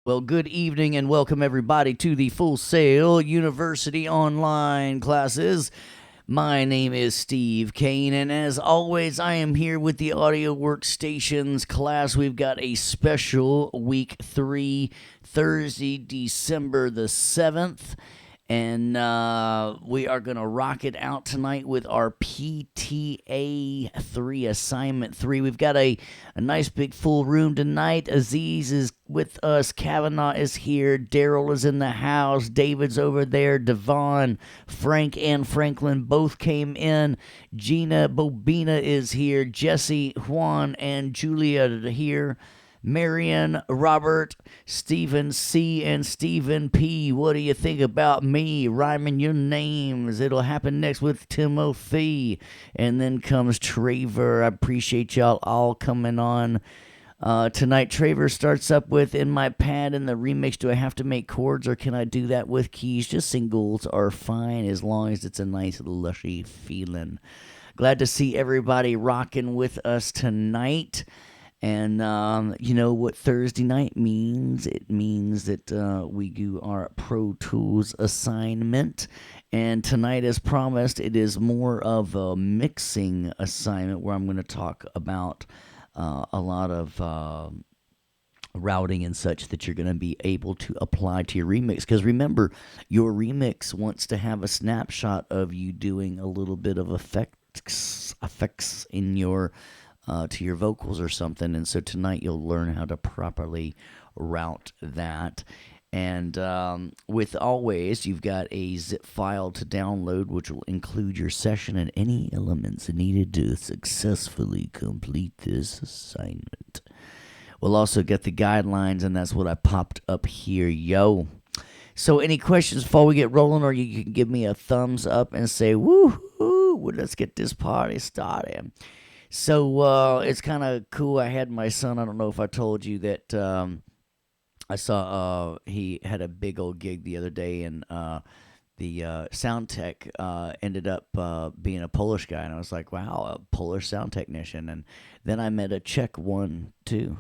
Well, good evening and welcome everybody to the Full Sail University online classes. My name is Steve Kane, and as always, I am here with the Audio Workstations class. We've got a special week 3, Thursday, December the 7th. And we are going to rock it out tonight with our PTA 3, Assignment 3. We've got a nice big full room tonight. Aziz is with us. Kavanaugh is here. Daryl is in the house. David's over there. Devon, Frank, and Franklin both came in. Gina Bobina is here. Jesse, Juan, and Julia are here. Marion, Robert, Stephen C., and Stephen P. What do you think about me rhyming your names? It'll happen next with Timothy. And then comes Traver. I appreciate y'all all coming on tonight. Traver starts up with, in my pad in the remix, do I have to make chords or can I do that with keys? Just singles are fine as long as it's a nice lushy feeling. Glad to see everybody rocking with us tonight. And you know what Thursday night means? It means that we do our Pro Tools assignment. And tonight, as promised, it is more of a mixing assignment where I'm going to talk about a lot of routing and such that you're going to be able to apply to your remix. Because remember, your remix wants to have a snapshot of you doing a little bit of effects in your to your vocals or something. And so tonight you'll learn how to properly route that. And with always, you've got a zip file to download, which will include your session and any elements needed to successfully complete this assignment. We'll also get the guidelines, and that's what I popped up here, yo. So any questions before we get rolling, or you can give me a thumbs up and say, woo-hoo, well, let's get this party started. So it's kind of cool. I had my son, I don't know if I told you that I saw he had a big old gig the other day, and the sound tech ended up being a Polish guy. And I was like, wow, a Polish sound technician. And then I met a Czech one, too.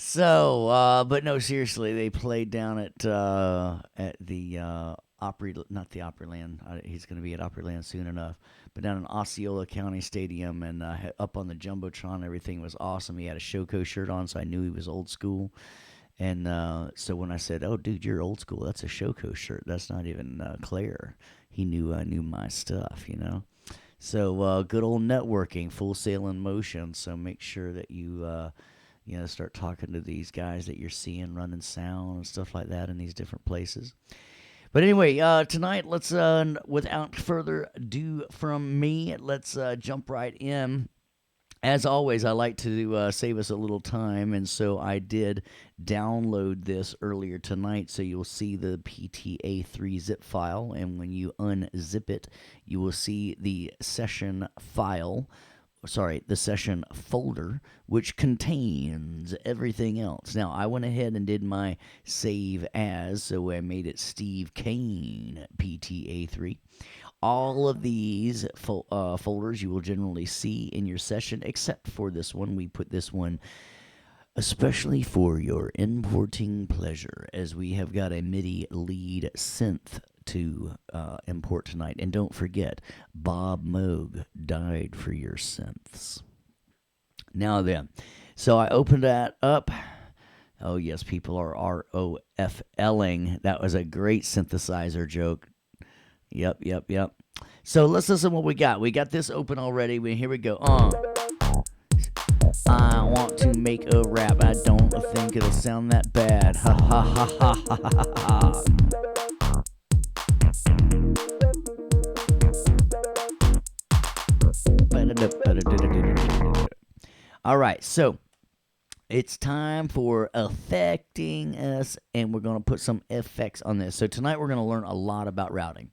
So, but no, seriously, they played down at the Opry, not the Opryland. He's going to be at Opryland soon enough, but down in Osceola County Stadium, and up on the jumbotron, everything was awesome. He had a Shoko shirt on, so I knew he was old school. And so when I said, "Oh, dude, you're old school," that's a Shoko shirt. That's not even Claire. He knew I knew my stuff, you know. So good old networking, Full Sail in motion. So make sure that you start talking to these guys that you're seeing running sound and stuff like that in these different places. But anyway, tonight, let's, without further ado from me, let's jump right in. As always, I like to save us a little time, and so I did download this earlier tonight, so you'll see the PTA3 zip file, and when you unzip it, you will see the session the session folder, which contains everything else. Now, I went ahead and did my save as, so I made it Steve Kane PTA3. All of these folders you will generally see in your session, except for this one. We put this one especially for your importing pleasure, as we have got a MIDI lead synth to import tonight. And don't forget, Bob Moog died for your synths. Now then, so I opened that up. Oh yes, people are ROFLing. That was a great synthesizer joke. Yep. So let's listen what we got. We got this open already. Here we go. I want to make a rap. I don't think it'll sound that bad. Ha ha ha ha ha ha ha. All right, so it's time for affecting us, and we're going to put some effects on this. So tonight we're going to learn a lot about routing.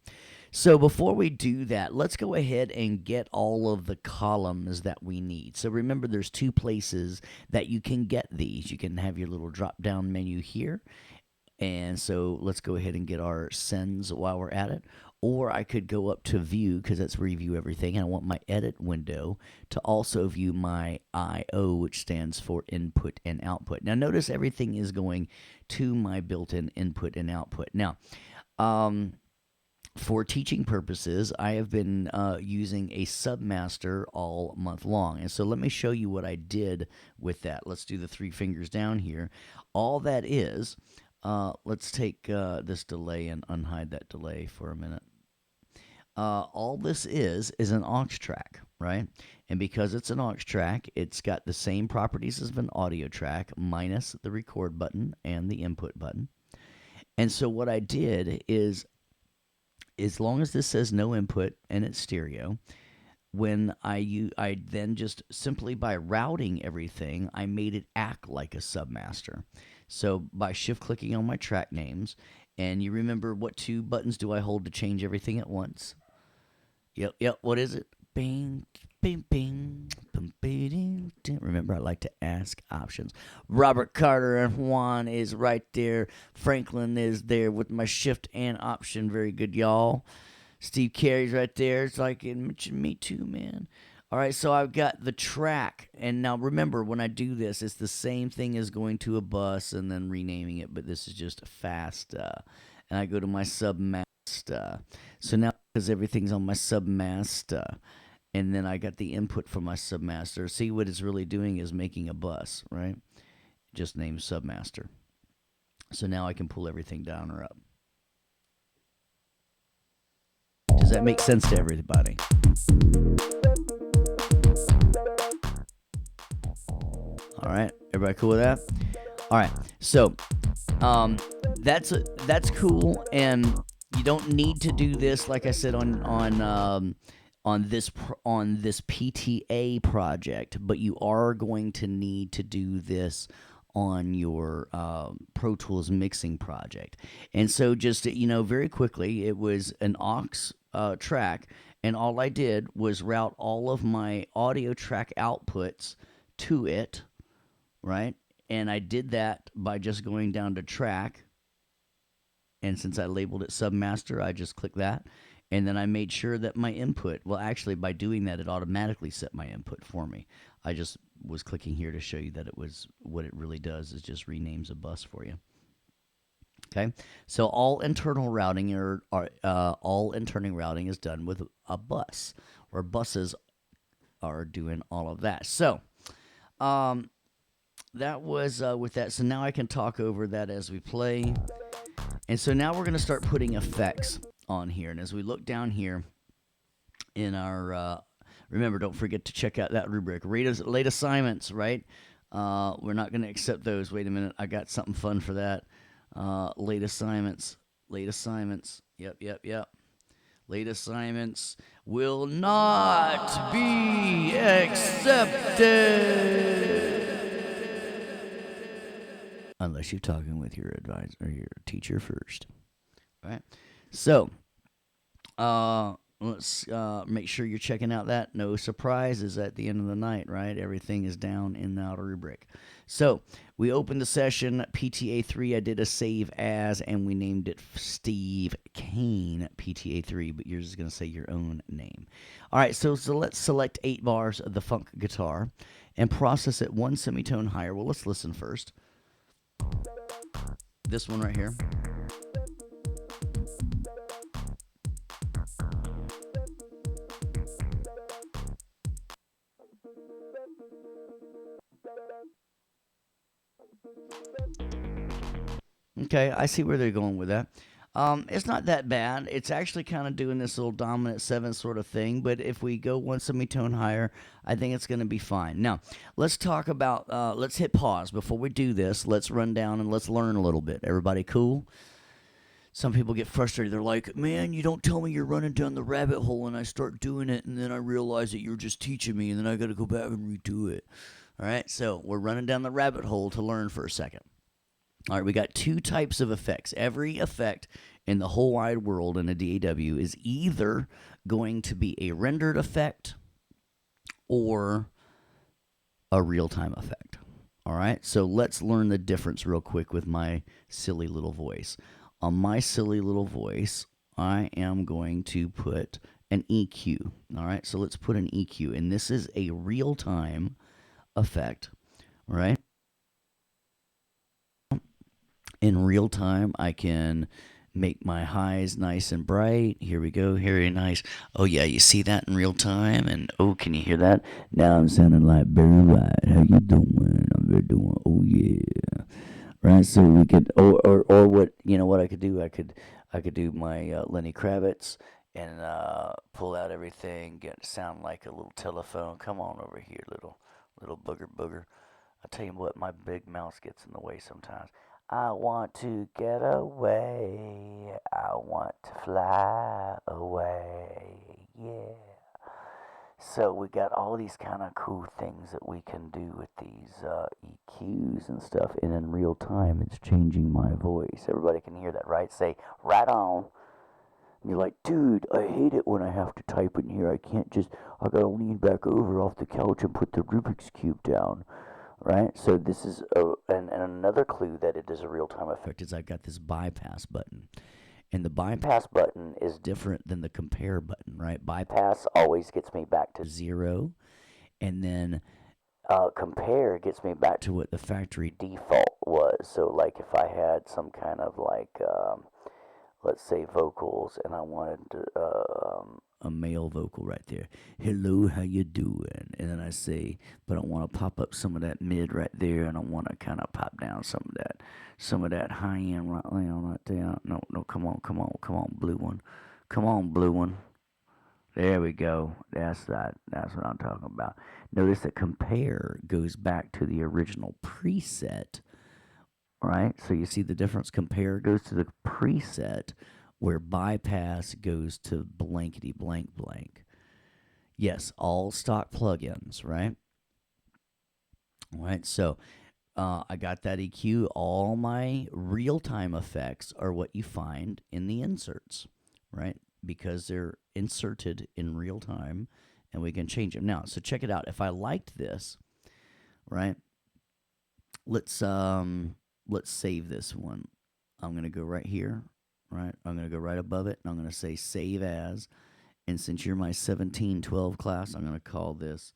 So before we do that, let's go ahead and get all of the columns that we need. So remember, there's two places that you can get these. You can have your little drop-down menu here. And so let's go ahead and get our sends while we're at it. or I could go up to view because that's where you view everything. And I want my edit window to also view my IO, which stands for input and output. Now notice everything is going to my built-in input and output. Now, for teaching purposes, I have been using a submaster all month long. And so let me show you what I did with that. Let's do the 3 fingers down here. All that is, let's take this delay and unhide that delay for a minute. All this is an aux track, right? And because it's an aux track, it's got the same properties as an audio track, minus the record button and the input button. And so what I did is, as long as this says no input and it's stereo, when I then just simply by routing everything, I made it act like a submaster. So by shift clicking on my track names, and you remember what 2 buttons do I hold to change everything at once? Yep. What is it? Bing, bing, bing, bing, bing, bing. Remember, I like to ask options. Robert Carter and Juan is right there. Franklin is there with my shift and option. Very good, y'all. Steve Carey's right there. It's like it mentioned me too, man. All right, so I've got the track. And now remember, when I do this, it's the same thing as going to a bus and then renaming it, but this is just fast. And I go to my submast. So now, because everything's on my submast, and then I got the input from my submaster. See, what it's really doing is making a bus, right? Just named submaster. So now I can pull everything down or up. Does that make sense to everybody? All right, everybody cool with that? All right, so that's cool, and you don't need to do this, like I said, on this PTA project, but you are going to need to do this on your Pro Tools mixing project. And so just, very quickly, it was an aux track, and all I did was route all of my audio track outputs to it, right? And I did that by just going down to track, and since I labeled it submaster, I just clicked that. And then I made sure that my input, well, actually, by doing that, it automatically set my input for me. I just was clicking here to show you that it was, what it really does is just renames a bus for you. Okay, so all internal routing is done with a bus, or buses are doing all of that. So, that was with that. So now I can talk over that as we play. And so now we're going to start putting effects on here. And as we look down here in our, remember, don't forget to check out that rubric. Late assignments, right? We're not going to accept those. Wait a minute. I got something fun for that. Late assignments. Yep. Late assignments will not be accepted. Unless you're talking with your advisor or your teacher first. All right. So, let's make sure you're checking out that. No surprises at the end of the night, right? Everything is down in the outer rubric. So, we opened the session, PTA 3. I did a save as, and we named it Steve Kane PTA 3, but yours is going to say your own name. All right, so let's select 8 bars of the funk guitar and process it 1 semitone higher. Well, let's listen first. This one right here. Okay, I see where they're going with that. It's not that bad. It's actually kind of doing this little dominant 7 sort of thing, but if we go 1 semitone higher, I think it's going to be fine. Now, let's talk about, let's hit pause. Before we do this, let's run down and let's learn a little bit. Everybody cool? Some people get frustrated. They're like, man, you don't tell me you're running down the rabbit hole, and I start doing it, and then I realize that you're just teaching me, and then I got to go back and redo it. All right, so we're running down the rabbit hole to learn for a second. All right, we got 2 types of effects. Every effect in the whole wide world in a DAW is either going to be a rendered effect or a real-time effect. All right, so let's learn the difference real quick with my silly little voice. On my silly little voice, I am going to put an EQ. All right, so let's put an EQ, and this is a real time effect, right? In real time, I can make my highs nice and bright. Here we go, very nice. Oh yeah, you see that in real time, and oh, can you hear that? Now I'm sounding like Barry White. How you doing? I'm very doing. Oh yeah, right. So we could, or what you know what I could do? I could do my Lenny Kravitz and pull out everything, get sound like a little telephone. Come on over here, little booger. I tell you what, my big mouth gets in the way sometimes. I want to get away. I want to fly away. Yeah. So we got all these kind of cool things that we can do with these EQs and stuff, and in real time, it's changing my voice. Everybody can hear that, right? Say right on. And you're like, dude, I hate it when I have to type in here. I can't just. I gotta lean back over off the couch and put the Rubik's cube down, right? So this is and another clue that it is a real-time effect is I got this bypass button. And the bypass button is different than the compare button, right? Bypass always gets me back to zero, and then compare gets me back to what the factory default was. So like if I had some kind of like let's say vocals, and I wanted a male vocal right there. Hello, how you doing? And then I say, but I want to pop up some of that mid right there, and I want to kind of pop down some of that high end right there. No, no, come on, blue one, come on, blue one. There we go. That's that. That's what I'm talking about. Notice that compare goes back to the original preset, right? So you see the difference. Compare goes to the preset, where bypass goes to blankety blank blank. Yes, all stock plugins, right? All right, so I got that EQ. All my real time effects are what you find in the inserts, right? Because they're inserted in real time and we can change them. Now, so check it out. If I liked this, right? Let's save this one. I'm going to go right here, right? I'm going to go right above it and I'm going to say save as. And since you're my 1712 class, I'm going to call this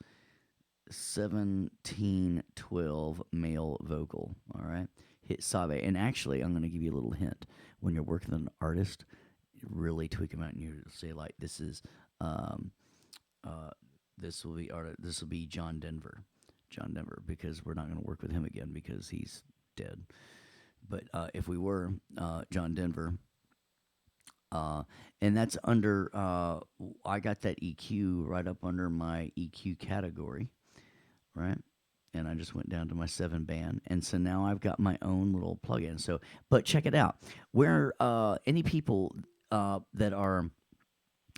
1712 male vocal. All right. Hit Save. And actually, I'm going to give you a little hint. When you're working with an artist, really tweak them out and you say, like, this is, uh, this will be John Denver. John Denver, because we're not going to work with him again because he's dead. But if we were John Denver, and that's under, I got that EQ right up under my EQ category, right? And I just went down to my 7 band, and so now I've got my own little plugin. So, but check it out. Where any people that are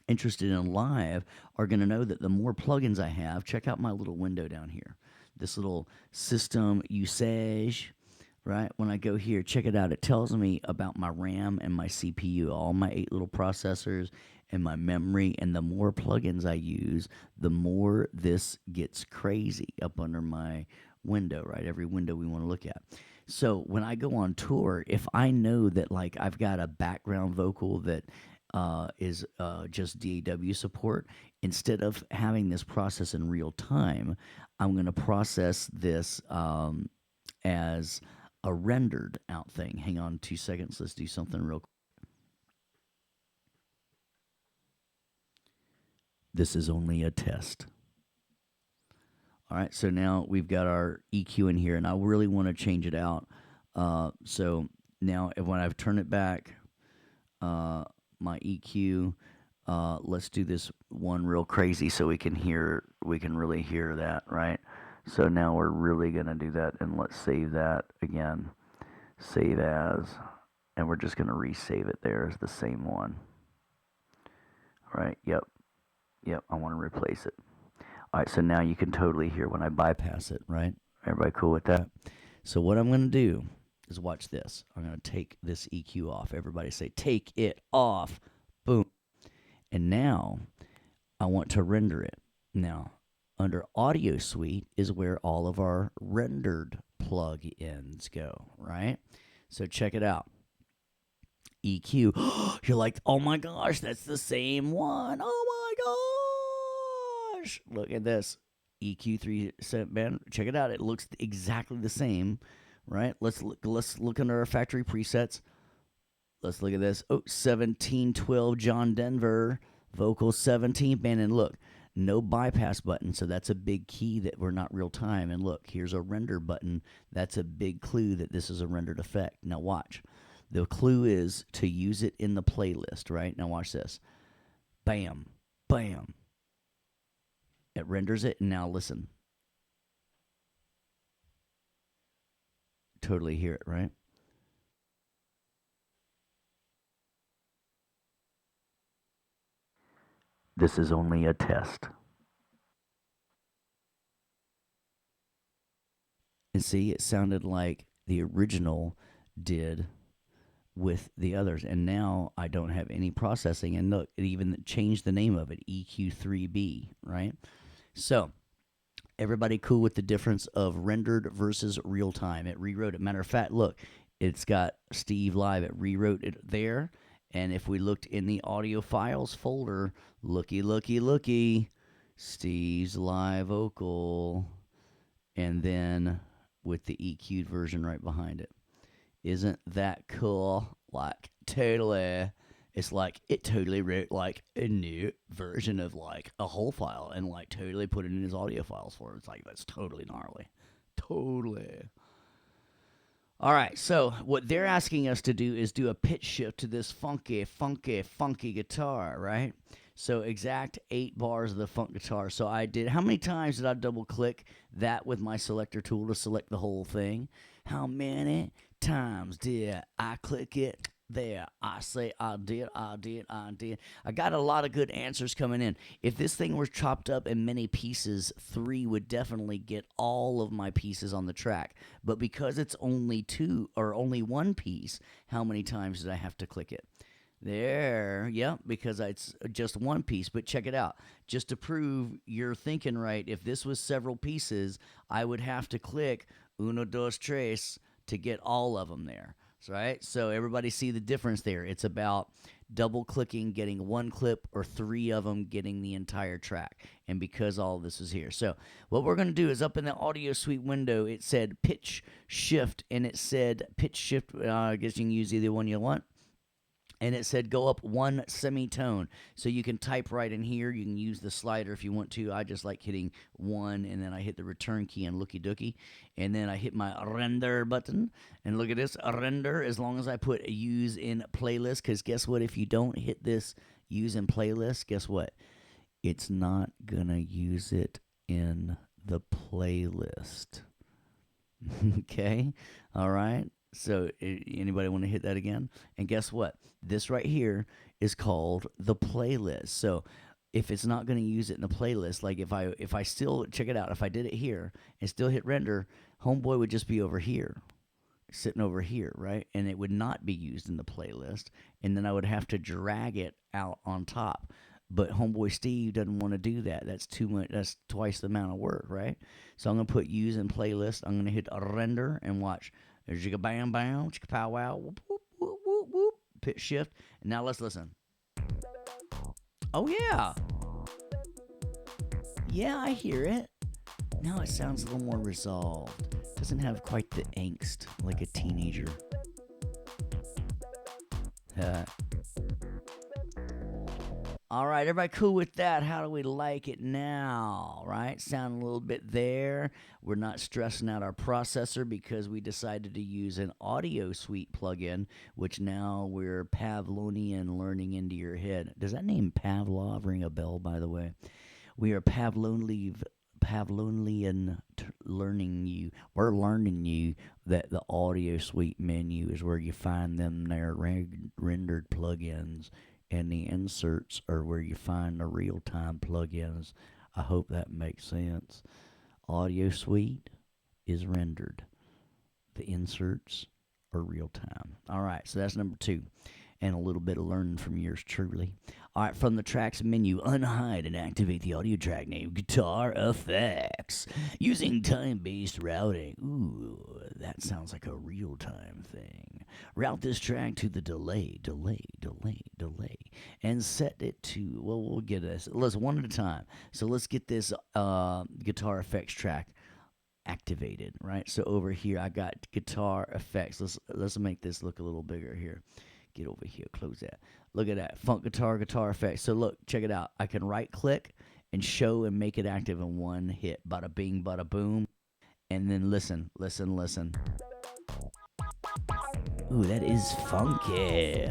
interested in live are going to know that the more plugins I have, check out my little window down here. This little system usage, right? When I go here, check it out. It tells me about my RAM and my CPU, all my 8 little processors and my memory. And the more plugins I use, the more this gets crazy up under my window, right? Every window we want to look at. So when I go on tour, if I know that like I've got a background vocal that is just DAW support, instead of having this process in real time, I'm going to process this as a rendered out thing. Hang on 2 seconds. Let's do something real quick. This is only a test. All right, so now we've got our EQ in here, and I really want to change it out. So now when I've turned it back, my EQ, let's do this one real crazy so we can really hear that, right? So now we're really going to do that, and let's save that again. Save as, and we're just going to resave it there as the same one. Right, yep, I want to replace it. All right, so now you can totally hear when I bypass it, right? Everybody cool with that? So what I'm going to do is watch this. I'm going to take this EQ off. Everybody say, take it off. Boom. And now I want to render it. Now, under Audio Suite is where all of our rendered plug-ins go, right? So check it out. EQ. You're like, oh my gosh, that's the same one. Oh my gosh. Look at this. EQ3 band. Check it out. It looks exactly the same, right? Let's look under our factory presets. Let's look at this. Oh, 1712 John Denver, vocal 17 band. And look, no bypass button. So that's a big key that we're not real time. And look, here's a render button. That's a big clue that this is a rendered effect. Now watch. The clue is to use it in the playlist, right? Now watch this. Bam, bam. It renders it. And now listen. Totally hear it, right? This is only a test. And see, it sounded like the original did with the others. And now I don't have any processing. And look, it even changed the name of it, EQ3B, right? So, everybody cool with the difference of rendered versus real time? It rewrote it. Matter of fact, look, it's got Steve Live. It rewrote it there. And if we looked in the audio files folder, looky, Steve's live vocal, and then with the EQ'd version right behind it. Isn't that cool? Like, totally. It's like it totally wrote like a new version of like a whole file and like totally put it in his audio files for it. It's like that's totally gnarly. Totally. All right, so what they're asking us to do is do a pitch shift to this funky guitar, right? So exact 8 bars of the funk guitar. So I did. How many times did I double click that with my selector tool to select the whole thing? How many times did I click it? There, I say I did. I got a lot of good answers coming in. If this thing was chopped up in many pieces, 3 would definitely get all of my pieces on the track. But because it's only 2 or only 1 piece, how many times did I have to click it? There, yeah, because it's just 1 piece. But check it out. Just to prove you're thinking right, if this was several pieces, I would have to click uno, dos, tres to get all of them there. Right? So everybody see the difference there. It's about double clicking, getting 1 clip, or 3 of them getting the entire track. And because all this is here. So what we're going to do is up in the audio suite window, it said pitch shift, and it said pitch shift. I guess you can use either one you want. And it said go up 1 semitone. So you can type right in here. You can use the slider if you want to. I just like hitting 1, and then I hit the return key and looky dookie. And then I hit my render button. And look at this, render, as long as I put use in playlist. Because guess what? If you don't hit this use in playlist, guess what? It's not going to use it in the playlist. Okay? All right? So anybody want to hit that again? And guess what? This right here is called the playlist. So if it's not going to use it in the playlist, like if I still check it out, if I did it here and still hit render, Homeboy would just be over here, sitting over here, right? And it would not be used in the playlist. And then I would have to drag it out on top. But Homeboy Steve doesn't want to do that. That's too much. That's twice the amount of work, right? So I'm going to put use in playlist. I'm going to hit render and watch. There's chicka bam bam, chicka pow wow, whoop whoop whoop whoop whoop. Pitch shift. And now let's listen. Oh yeah, yeah, I hear it. Now it sounds a little more resolved. Doesn't have quite the angst like a teenager. All right, everybody cool with that? How do we like it now, right? Sound a little bit there. We're not stressing out our processor because we decided to use an audio suite plugin, which now we're Pavlovian learning into your head. Does that name Pavlov ring a bell, by the way? We are Pavlovian learning you. We're learning you that the audio suite menu is where you find them there rendered plugins, and the inserts are where you find the real-time plugins. I hope that makes sense. Audio suite is rendered. The inserts are real-time. All right, so that's number 2. and a little bit of learning from yours truly. All right, from the tracks menu, unhide and activate the audio track named Guitar Effects using time-based routing. Ooh, that sounds like a real-time thing. Route this track to the delay, and set it to, well, we'll get this. Let's one at a time. So let's get this guitar effects track activated, right? So over here, I got guitar effects. Let's make this look a little bigger here. Get over here, close that. Look at that, funk guitar effects. So look, check it out. I can right click and show and make it active in one hit. Bada bing, bada boom. And then listen. Ooh, that is funky.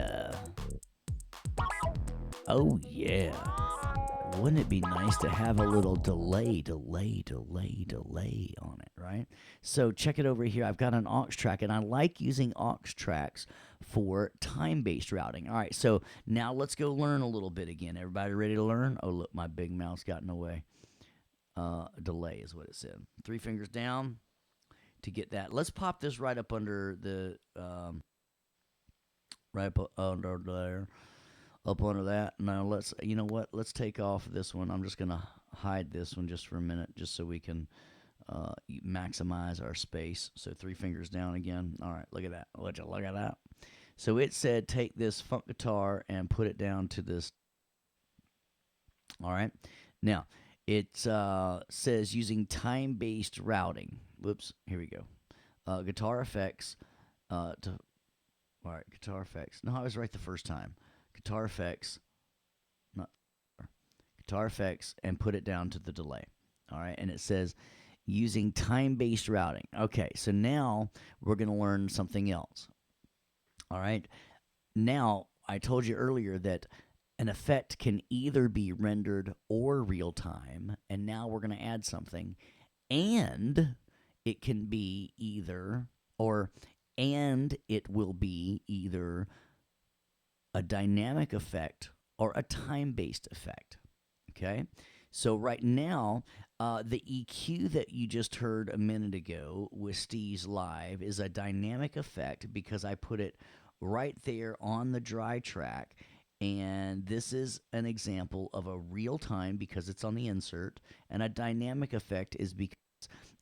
Oh yeah. Wouldn't it be nice to have a little delay on it, right? So check it over here. I've got an aux track, and I like using aux tracks for time-based routing. All right, so now let's go learn a little bit again. Everybody ready to learn? Oh, look, my big mouse got in the way. Delay is what it said. 3 fingers down to get that. Let's pop this right up under the, right up under there. Up under that. Now let's, you know what? Let's take off this one. I'm just gonna hide this one just for a minute, just so we can maximize our space. So 3 fingers down again. All right, look at that. Would you look at that? So it said take this funk guitar and put it down to this. All right. Now it says using time-based routing. Whoops. Here we go. Guitar effects. All right. Guitar effects. No, I was right the first time. Guitar effects, not guitar effects, and put it down to the delay. All right, and it says using time-based routing. Okay, so now we're going to learn something else. All right, now I told you earlier that an effect can either be rendered or real time, and now we're going to add something, and it can be either, and it will be either a dynamic effect or a time-based effect. Okay, so right now, the EQ that you just heard a minute ago with Steve's Live is a dynamic effect because I put it right there on the dry track. And this is an example of a real time because it's on the insert, and a dynamic effect is because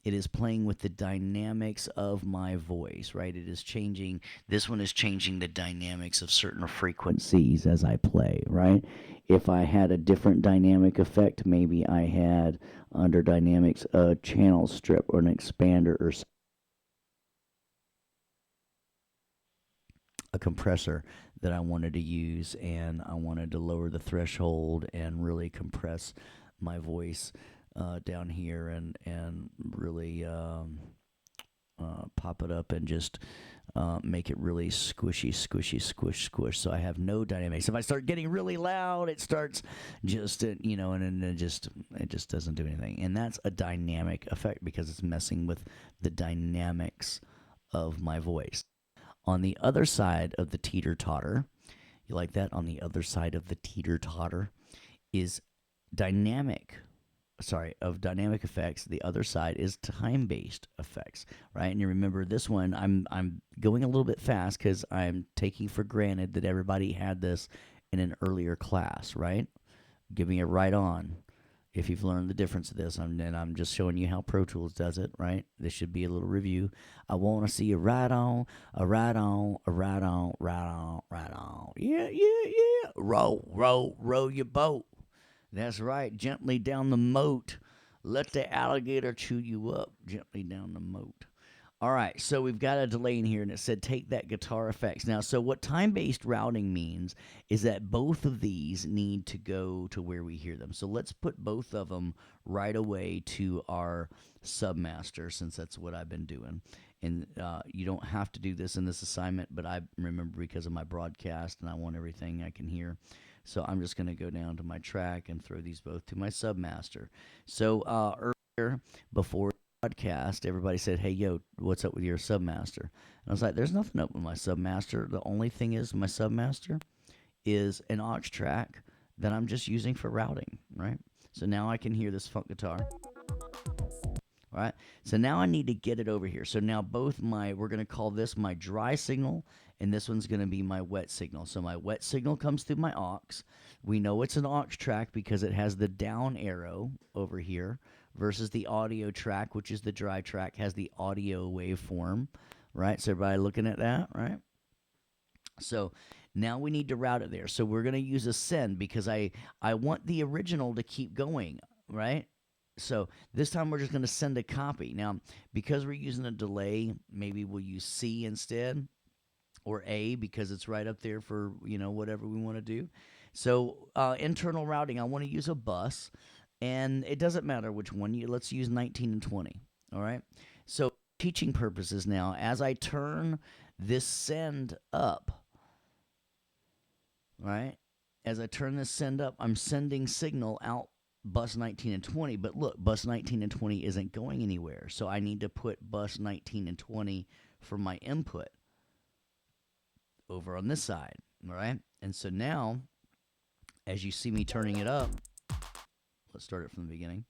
it is playing with the dynamics of my voice, right? It is changing, this one is changing the dynamics of certain frequencies as I play, right? If I had a different dynamic effect, maybe I had under dynamics a channel strip or an expander or a compressor that I wanted to use, and I wanted to lower the threshold and really compress my voice down here and really pop it up and just make it really squishy, squish. So I have no dynamics. If I start getting really loud, it starts just and it just doesn't do anything. And that's a dynamic effect because it's messing with the dynamics of my voice. On the other side of the teeter-totter, you like that? On the other side of the teeter-totter is dynamic effects. The other side is time-based effects, right? And you remember this one, I'm going a little bit fast because I'm taking for granted that everybody had this in an earlier class, right? Giving it right on. If you've learned the difference of this, and I'm just showing you how Pro Tools does it, right? This should be a little review. I want to see a right on, a right on, a right on, right on, right on. Yeah. Row your boat. That's right. Gently down the moat. Let the alligator chew you up. Gently down the moat. All right, so we've got a delay in here, and it said take that guitar effects. Now, so what time-based routing means is that both of these need to go to where we hear them. So let's put both of them right away to our submaster, since that's what I've been doing. And you don't have to do this in this assignment, but I remember because of my broadcast, and I want everything I can hear. So I'm just going to go down to my track and throw these both to my submaster. So earlier, before podcast, everybody said, hey, yo, what's up with your submaster? And I was like, there's nothing up with my submaster. The only thing is my submaster is an aux track that I'm just using for routing, right? So now I can hear this funk guitar. All All right. So now I need to get it over here. So now we're going to call this my dry signal, and this one's going to be my wet signal. So my wet signal comes through my aux. We know it's an aux track because it has the down arrow over here versus the audio track, which is the dry track, has the audio waveform, right? So everybody looking at that, right? So now we need to route it there. So we're going to use a send because I want the original to keep going, right? So this time we're just going to send a copy. Now, because we're using a delay, maybe we'll use C instead or A because it's right up there for, whatever we want to do. So internal routing, I want to use a bus, and it doesn't matter which one. Let's use 19 and 20, all right? So teaching purposes now, as I turn this send up, right? As I turn this send up, I'm sending signal out bus 19 and 20. But look, bus 19 and 20 isn't going anywhere. So I need to put bus 19 and 20 for my input over on this side, all right? And so now, as you see me turning it up, let's start it from the beginning.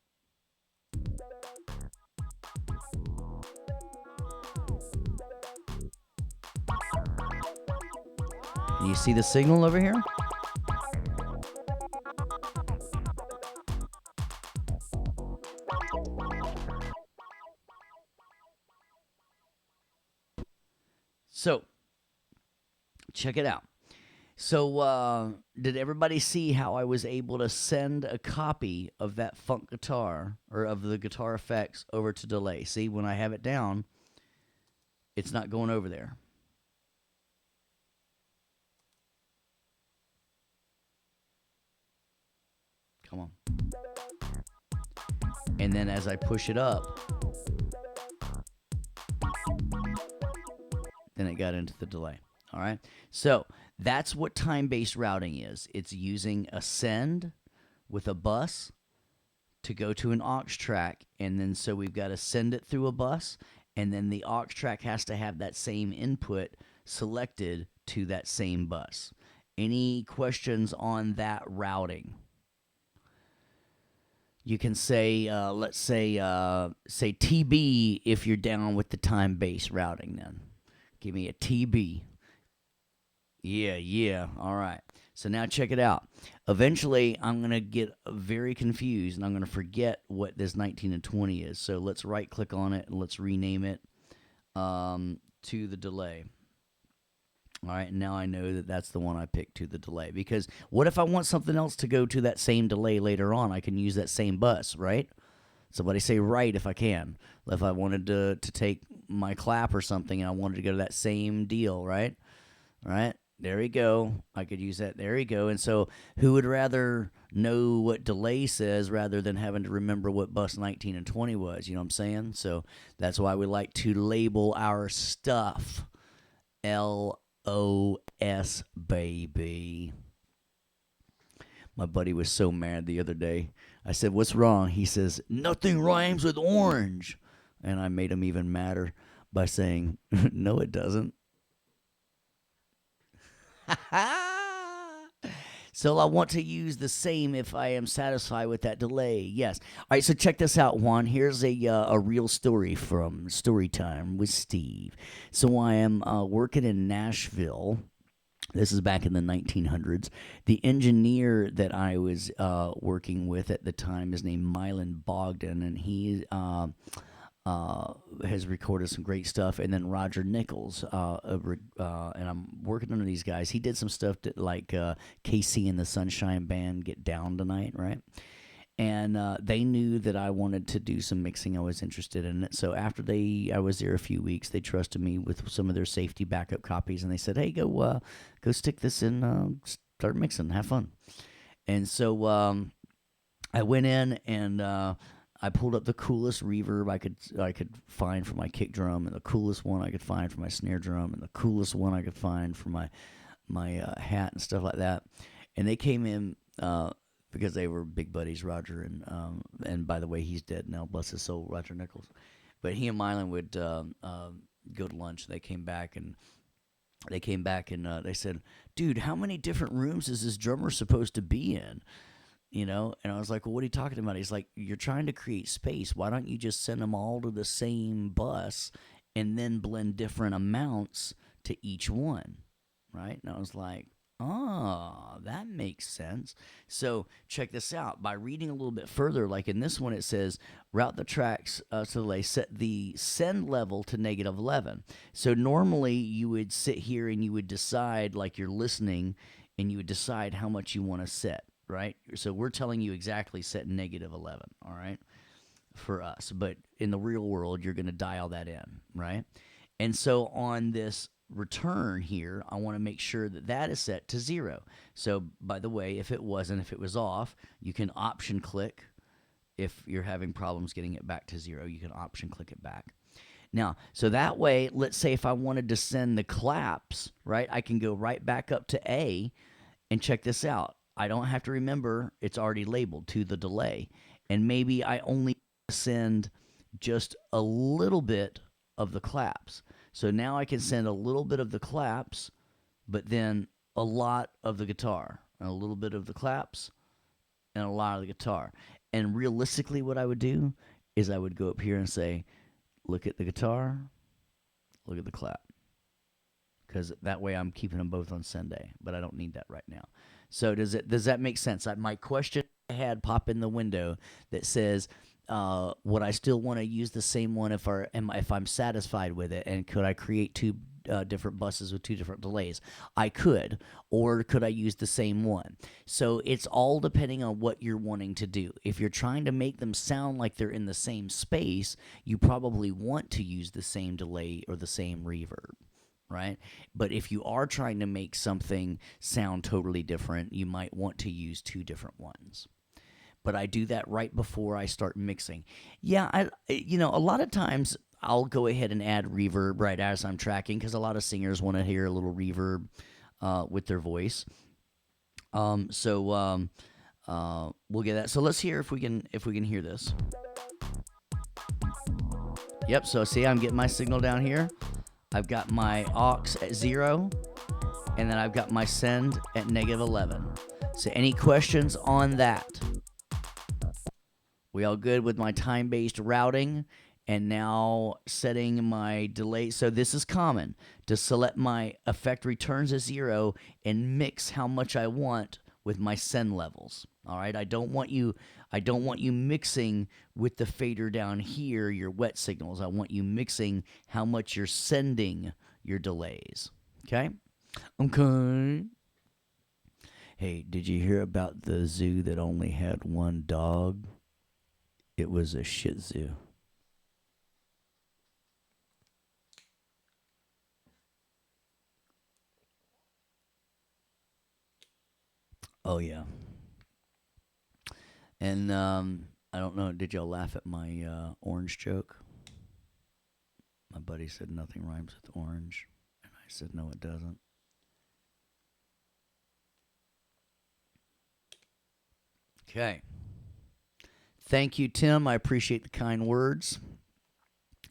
You see the signal over here? So, check it out. So, did everybody see how I was able to send a copy of that funk guitar or of the guitar effects over to delay? See, when I have it down, it's not going over there. Come on. And then as I push it up, then it got into the delay. All right. So that's what time-based routing is. It's using a send with a bus to go to an aux track, and then so we've got to send it through a bus, and then the aux track has to have that same input selected to that same bus. Any questions on that routing? You can say, let's say TB if you're down with the time-based routing. Then give me a TB. Yeah. All right. So now check it out. Eventually, I'm going to get very confused, and I'm going to forget what this 19 and 20 is. So let's right-click on it, and let's rename it to the delay. All right, and now I know that that's the one I picked, to the delay. Because what if I want something else to go to that same delay later on? I can use that same bus, right? Somebody say right if I can. If I wanted to take my clap or something and I wanted to go to that same deal, right? All right, there we go. I could use that. There we go. And so who would rather know what delay says rather than having to remember what bus 19 and 20 was? You know what I'm saying? So that's why we like to label our stuff LOS, baby. My buddy was so mad the other day. I said, "What's wrong?" He says, "Nothing rhymes with orange." And I made him even madder by saying, "No, it doesn't." So I want to use the same if I am satisfied with that delay. Yes. All right, so check this out, Juan. Here's a real story from Storytime with Steve. So I am working in Nashville. This is back in the 1900s. The engineer that I was working with at the time is named Mylan Bogdan, and he has recorded some great stuff. And then Roger Nichols, and I'm working under these guys. He did some stuff like KC and the Sunshine Band, Get Down Tonight, right? And they knew that I wanted to do some mixing. I was interested in it. So after I was there a few weeks, they trusted me with some of their safety backup copies, and they said, "Hey, go stick this in, start mixing, have fun." And so I went in and I pulled up the coolest reverb I could find for my kick drum, and the coolest one I could find for my snare drum, and the coolest one I could find for my hat and stuff like that. And they came in. Because they were big buddies, Roger, and by the way, he's dead now, bless his soul, Roger Nichols. But he and Mylan would go to lunch. They came back and they said, "Dude, how many different rooms is this drummer supposed to be in?" And I was like, well, what are you talking about? He's like, you're trying to create space. Why don't you just send them all to the same bus and then blend different amounts to each one? Right? And I was like, oh, that makes sense. So check this out. By reading a little bit further, like in this one, it says route the tracks so they set the send level to -11. So normally you would sit here and you would decide, like you're listening, and you would decide how much you want to set, right? So we're telling you exactly set -11, all right, for us. But in the real world, you're going to dial that in, right? And so on this return here, I want to make sure that that is set to 0. So by the way, if it was off, you can option click. If you're having problems getting it back to 0, you can option click it back. Now, so that way, let's say if I wanted to send the claps, right, I can go right back up to A and check this out. I don't have to remember it's already labeled to the delay. And maybe I only send just a little bit of the claps. So now I can send a little bit of the claps, but then a lot of the guitar, and a little bit of the claps, and a lot of the guitar. And realistically, what I would do is I would go up here and say, look at the guitar, look at the clap. Because that way I'm keeping them both on Sunday, but I don't need that right now. So does that make sense? My question I had pop in the window that says, would I still want to use the same one if I'm satisfied with it, and could I create two different buses with two different delays? I could, or could I use the same one? So it's all depending on what you're wanting to do. If you're trying to make them sound like they're in the same space, you probably want to use the same delay or the same reverb. Right? But if you are trying to make something sound totally different, you might want to use two different ones. But I do that right before I start mixing. Yeah, a lot of times I'll go ahead and add reverb right as I'm tracking, because a lot of singers want to hear a little reverb with their voice. So we'll get that. So let's hear if we can hear this. Yep. So see, I'm getting my signal down here. I've got my aux at 0, and then I've got my send at -11. So any questions on that? We all good with my time-based routing, and now setting my delay. So this is common, to select my effect returns as 0 and mix how much I want with my send levels. All right, I don't want you mixing with the fader down here, your wet signals. I want you mixing how much you're sending your delays. Okay? Okay. Hey, did you hear about the zoo that only had one dog? It was a Shih Tzu. Oh yeah. And I don't know, did y'all laugh at my orange joke? My buddy said nothing rhymes with orange. And I said, no, it doesn't. Okay. Thank you, Tim. I appreciate the kind words.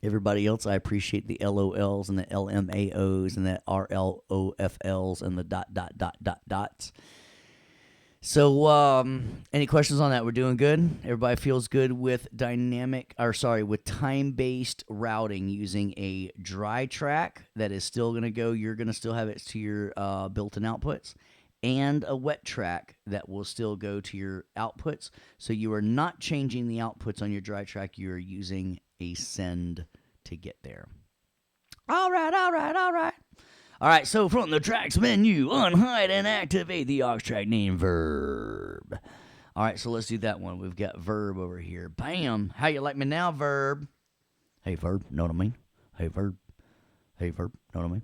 Everybody else, I appreciate the LOLs and the LMAOs and the RLOFLs and the dots. So, any questions on that? We're doing good. Everybody feels good with with time-based routing using a dry track that is still going to go. You're going to still have it to your built-in outputs, and a wet track that will still go to your outputs. So you are not changing the outputs on your dry track. You are using a send to get there. All right. All right, so from the tracks menu, unhide and activate the aux track name verb. All right, so let's do that one. We've got verb over here. Bam. How you like me now, verb? Hey, verb. Know what I mean? Hey, verb. Know what I mean?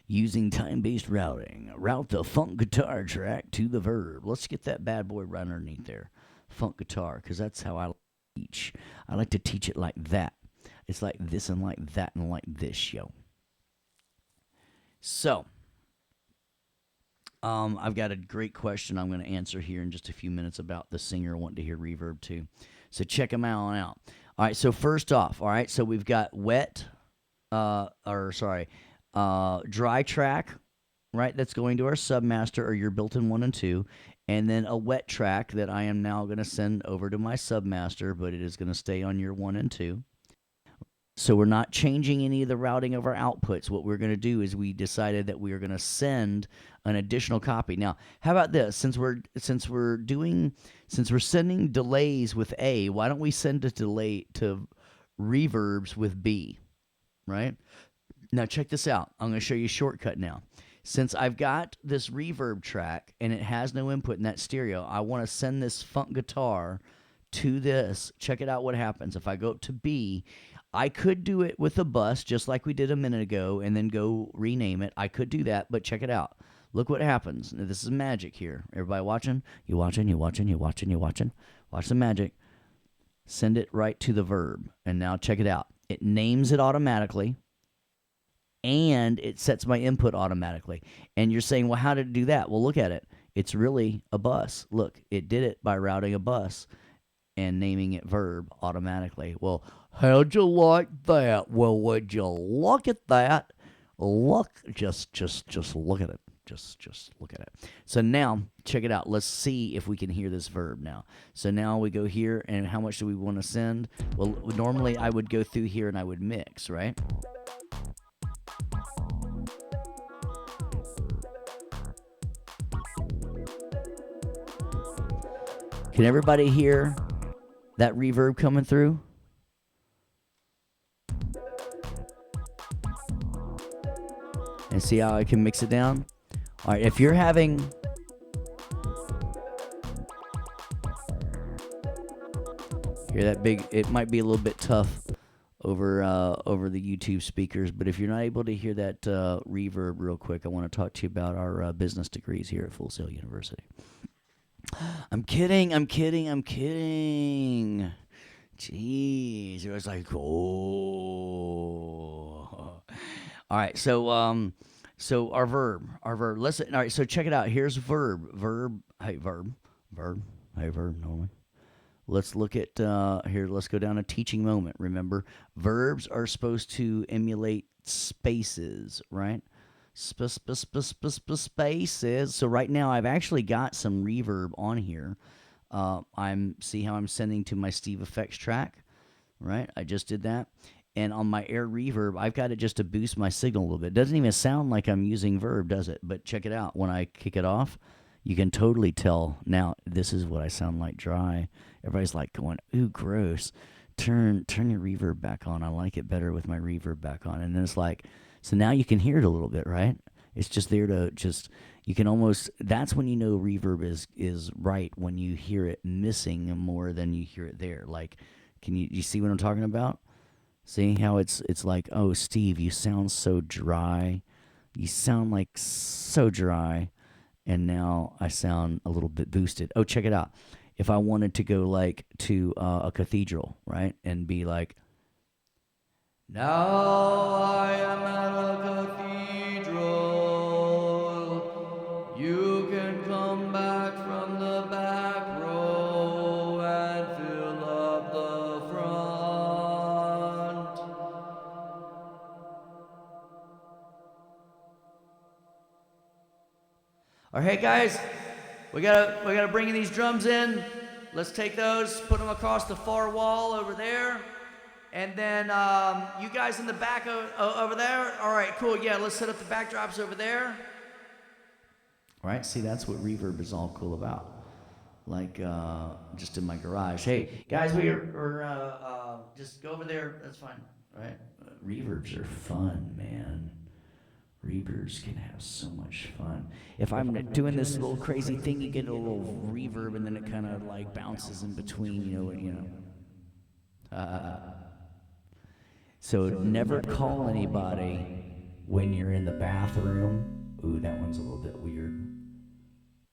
Using time-based routing. Route the funk guitar track to the verb. Let's get that bad boy right underneath there. Funk guitar, because that's how I teach. I like to teach it like that. It's like this and like that and like this, yo. So, I've got a great question I'm going to answer here in just a few minutes about the singer wanting to hear reverb too. So check them out. All right, so first off, all right, so we've got dry track, right? That's going to our submaster or your built-in 1 and 2, and then a wet track that I am now going to send over to my submaster, but it is going to stay on your 1 and 2. So we're not changing any of the routing of our outputs. What we're going to do is we decided that we are going to send an additional copy. Now, how about this? Since we're sending delays with A, why don't we send a delay to reverbs with B, right? Now check this out. I'm going to show you a shortcut now. Since I've got this reverb track and it has no input in that stereo, I want to send this funk guitar to this. Check it out what happens. If I go up to B, I could do it with a bus just like we did a minute ago and then go rename it. I could do that, but check it out. Look what happens. Now, this is magic here. Everybody watching? You watching? Watch the magic. Send it right to the verb. And now check it out. It names it automatically. And it sets my input automatically. And you're saying, well, how did it do that? Well, look at it. It's really a bus. Look, it did it by routing a bus and naming it verb automatically. Well, how'd you like that? Well, would you look at that? Look, just look at it. Just look at it. So now, check it out. Let's see if we can hear this verb now. So now we go here, and how much do we want to send? Well, normally I would go through here and I would mix, right? Can everybody hear that reverb coming through? And see how I can mix it down? All right, if you're having... Hear that big... It might be a little bit tough over the YouTube speakers, but if you're not able to hear that reverb real quick, I want to talk to you about our business degrees here at Full Sail University. I'm kidding. Jeez, it was like, oh. All right, so our verb. Listen, all right, so check it out. Here's verb. Hey, verb. Normally. Let's look at here. Let's go down a teaching moment. Remember, verbs are supposed to emulate spaces, right? Spaces. So right now I've actually got some reverb on here. See how I'm sending to my Steve Effects track, right? I just did that. And on my air reverb, I've got it just to boost my signal a little bit. It doesn't even sound like I'm using verb, does it? But check it out. When I kick it off, you can totally tell. Now, this is what I sound like dry. Everybody's like going, ooh, gross. Turn your reverb back on. I like it better with my reverb back on. And then it's like, so now you can hear it a little bit, right? It's just there to just, you can almost, that's when you know reverb is right, when you hear it missing more than you hear it there. Like, you see what I'm talking about? See how it's like, oh, Steve, you sound so dry. You sound like so dry. And now I sound a little bit boosted. Oh, check it out. If I wanted to go like to a cathedral, right? And be like, now I am at a cathedral. You can come back from the back row and fill up the front. All right, guys, we gotta bring these drums in. Let's take those, put them across the far wall over there. And then you guys in the back over there. All right, cool. Yeah, let's set up the backdrops over there. All right, see, that's what reverb is all cool about. Like just in my garage. Hey, guys, we're just go over there. That's fine, right? Reverbs are fun, man. Reverbs can have so much fun. If I'm doing this little crazy thing, you get a little reverb, and then it kind of like bounces in between, you know. So never call anybody when you're in the bathroom. Ooh, that one's a little bit weird.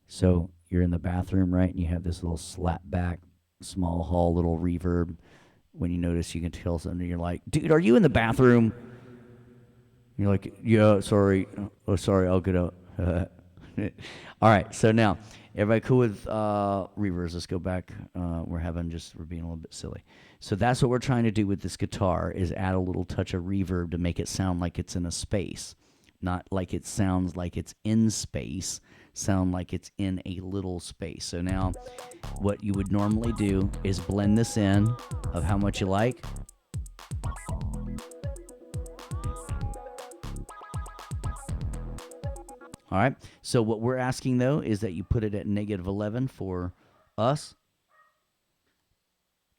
So you're in the bathroom, right? And you have this little slap back, small hall, little reverb. When you notice, you can tell something. You're like, dude, are you in the bathroom? You're like, yeah, sorry. Oh, sorry, I'll get out. All right, so now, everybody cool with reverbs? Let's go back. We're being a little bit silly. So that's what we're trying to do with this guitar, is add a little touch of reverb to make it sound like it's in a space, not like it sounds like it's in space. sound like it's in a little space. So now what you would normally do is blend this in of how much you like. All right. So what we're asking though is that you put it at -11 for us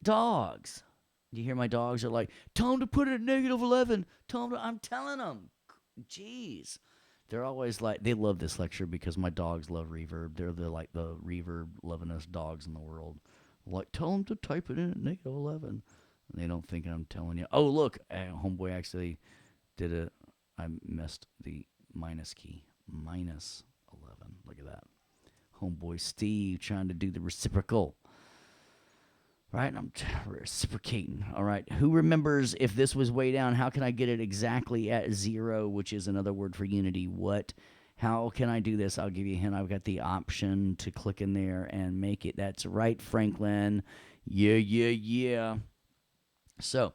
dogs. Do you hear my dogs are like, tell them to put it at -11. Tell them I'm telling them. Jeez. They're always like, they love this lecture because my dogs love reverb. They're like the reverb lovingest dogs in the world. Like, tell them to type it in at -11. And they don't think I'm telling you. Oh, look, homeboy actually did it. I missed the minus key. -11. Look at that. Homeboy Steve trying to do the reciprocal. Right, I'm reciprocating. All right, who remembers if this was way down? How can I get it exactly at 0, which is another word for unity? How can I do this? I'll give you a hint. I've got the option to click in there and make it. That's right, Franklin. Yeah. So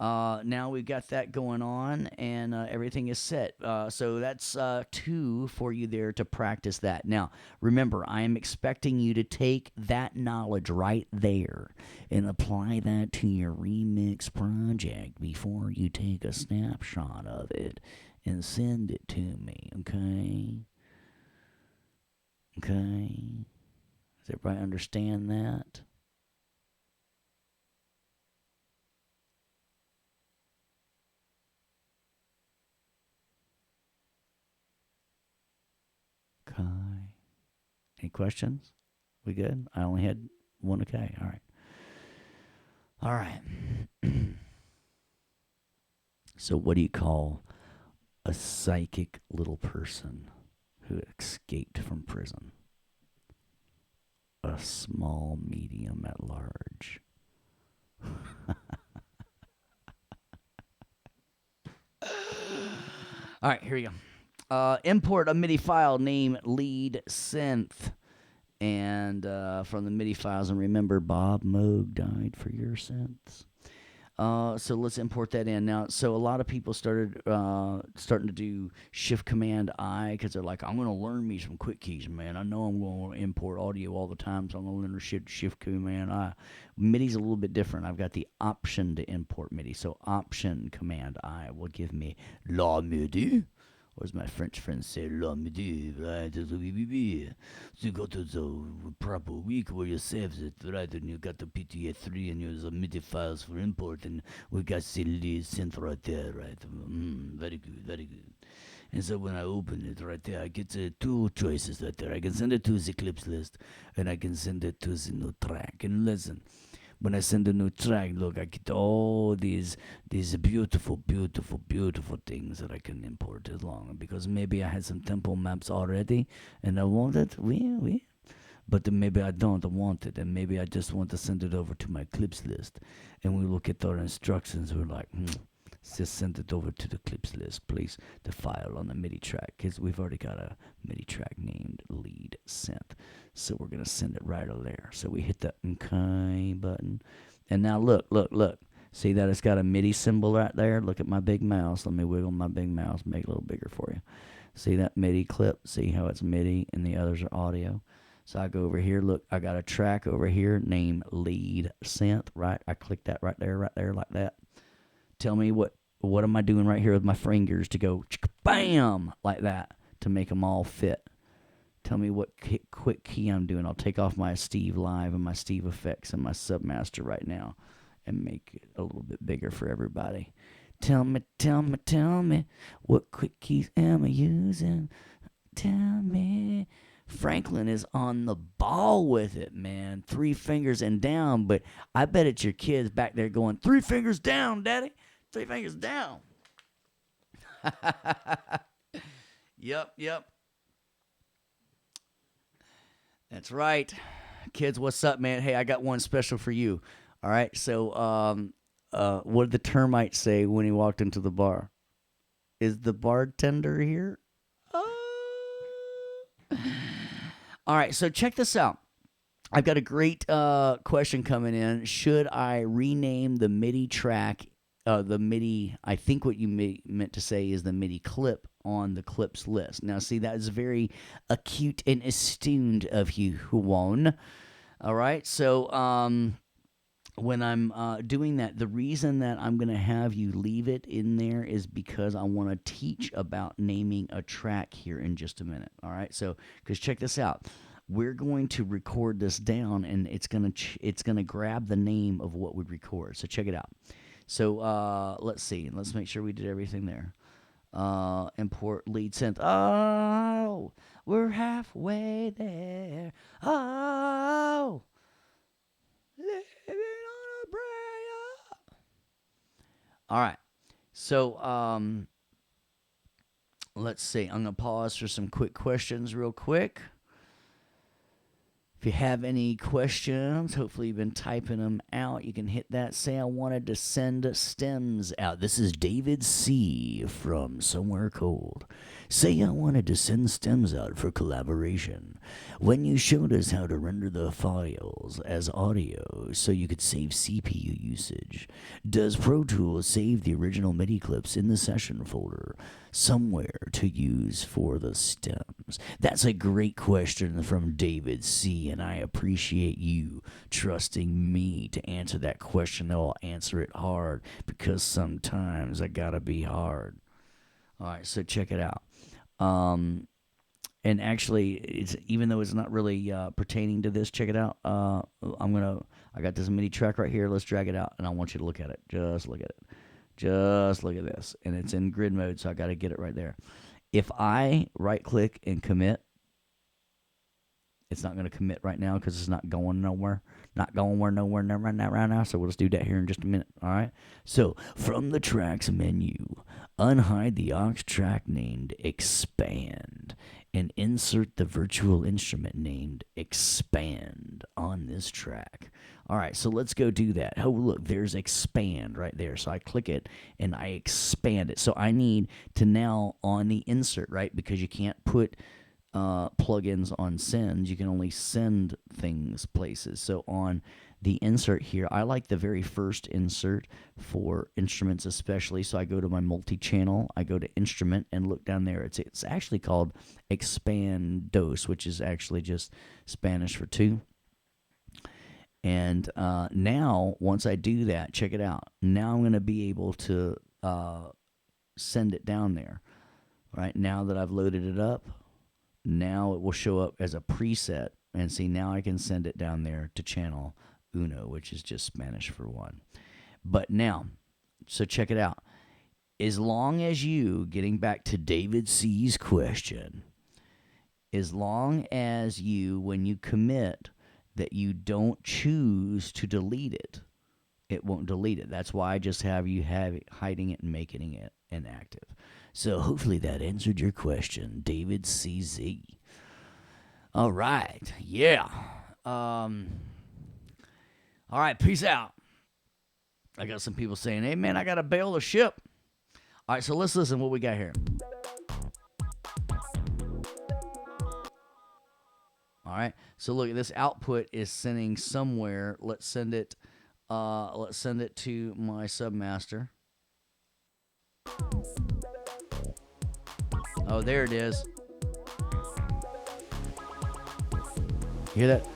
now we've got that going on, and everything is set. So that's 2 for you there to practice that. Now, remember, I am expecting you to take that knowledge right there and apply that to your remix project before you take a snapshot of it and send it to me, okay? Okay? Does everybody understand that? Okay. Any questions? We good? I only had one okay. All right. All right. So, what do you call a psychic little person who escaped from prison? A small, medium, at large. All right, here we go. Import a MIDI file named lead synth. And from the MIDI files, and remember, Bob Moog died for your synths. So let's import that in now. So a lot of people starting to do Shift Command I because they're like, I'm going to learn me some quick keys, man. I know I'm going to import audio all the time, so I'm going to learn Shift Command I. MIDI's a little bit different. I've got the option to import MIDI. So Option Command I will give me La MIDI. Or as my French friends say, la midi, right? So you go to the proper week where you save it, right? And you got the PTA3 and use the MIDI files for import, and we got the lead synth right there, right? Very good, very good. And so when I open it right there, I get 2 choices right there. I can send it to the clips list, and I can send it to the new track. And listen, when I send a new track, look, I get all these beautiful, beautiful, beautiful things that I can import along. Because maybe I had some tempo maps already, and I want it, but then maybe I don't want it, and maybe I just want to send it over to my clips list. And we look at our instructions, we're like, just send it over to the clips list, please, the file on the MIDI track, because we've already got a MIDI track named lead synth. So we're going to send it right over there. So we hit the OK button. And now look. See that it's got a MIDI symbol right there? Look at my big mouse. Let me wiggle my big mouse, make it a little bigger for you. See that MIDI clip? See how it's MIDI and the others are audio? So I go over here. Look, I got a track over here named lead synth, right? I click that right there, like that. Tell me what am I doing right here with my fingers to go bam like that to make them all fit. Tell me what quick key I'm doing. I'll take off my Steve Live and my Steve Effects and my Submaster right now and make it a little bit bigger for everybody. Tell me what quick keys am I using? Tell me. Franklin is on the ball with it, man. 3 fingers and down, but I bet it's your kids back there going, 3 fingers down, Daddy. 3 fingers down. Yep. That's right. Kids, what's up, man? Hey, I got one special for you. All right. So, what did the termite say when he walked into the bar? Is the bartender here? All right. So check this out. I've got a great question coming in. Should I rename the MIDI track the MIDI. I think what you meant to say is the MIDI clip on the clips list. Now, see, that is very acute and astute of you, Huon. All right, so when I'm doing that, the reason that I'm going to have you leave it in there is because I want to teach about naming a track here in just a minute. All right, so because check this out, we're going to record this down, and it's gonna grab the name of what we record. So check it out. So let's see. Let's make sure we did everything there. Import lead synth. Oh, we're halfway there. Oh, living on a prayer. All right. So let's see. I'm gonna pause for some quick questions, real quick. If you have any questions, hopefully you've been typing them out. You can hit that. Say, I wanted to send stems out. This is David C. from Somewhere Cold. Say, I wanted to send stems out for collaboration. When you showed us how to render the files as audio so you could save CPU usage, does Pro Tools save the original MIDI clips in the session folder somewhere to use for the stems? That's a great question from David C., and I appreciate you trusting me to answer that question. I'll answer it hard because sometimes I gotta be hard. All right, so check it out. And actually, it's even though it's not really pertaining to this, check it out. I got this MIDI track right here. Let's drag it out, and I want you to look at it. Just look at it. Just look at this, and it's in grid mode, so I got to get it right there. If I right click and commit, it's not going to commit right now because it's not going nowhere. Not going nowhere right now. So we'll just do that here in just a minute. All right. So from the tracks menu, unhide the aux track named Expand and insert the virtual instrument named Expand on this track. All right, so let's go do that. Oh, look, there's Expand right there. So I click it and I expand it. So I need to now on the insert, right? Because you can't put plugins on sends. You can only send things places. So on the insert here, I like the very first insert for instruments especially. So I go to my multi-channel, I go to instrument and look down there. It's actually called Expandos, which is actually just Spanish for two. And now, once I do that, check it out. Now I'm going to be able to send it down there. Right now that I've loaded it up, now it will show up as a preset. And see, now I can send it down there to channel uno, which is just Spanish for one. But now, so check it out. As long as you, getting back to David C's question, as long as you, when you commit, that you don't choose to delete it, it won't delete it. That's why I just have you hiding it and making it inactive. So hopefully that answered your question, David CZ. All right. Yeah. All right. Peace out. I got some people saying, hey, man, I got to bail the ship. All right. So let's listen what we got here. All right. So look, this output is sending somewhere. Let's send it to my submaster. Oh, there it is. Hear that?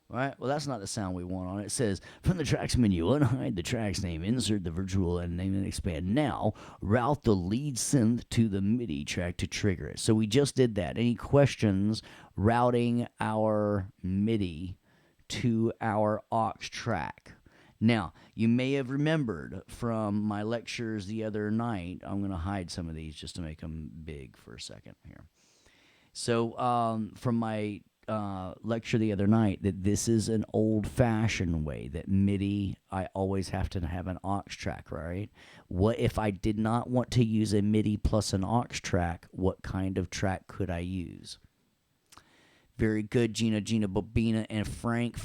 Right? Well, that's not the sound we want on it. It says, from the tracks menu, unhide the track's name, insert the virtual and name and expand. Now, route the lead synth to the MIDI track to trigger it. So we just did that. Any questions routing our MIDI to our aux track? Now, you may have remembered from my lectures the other night, I'm going to hide some of these just to make them big for a second here. So from my lecture the other night, that this is an old-fashioned way that MIDI, I always have to have an aux track, right? What if I did not want to use a MIDI plus an aux track? What kind of track could I use? Very good, Gina, Bobina, and Frank.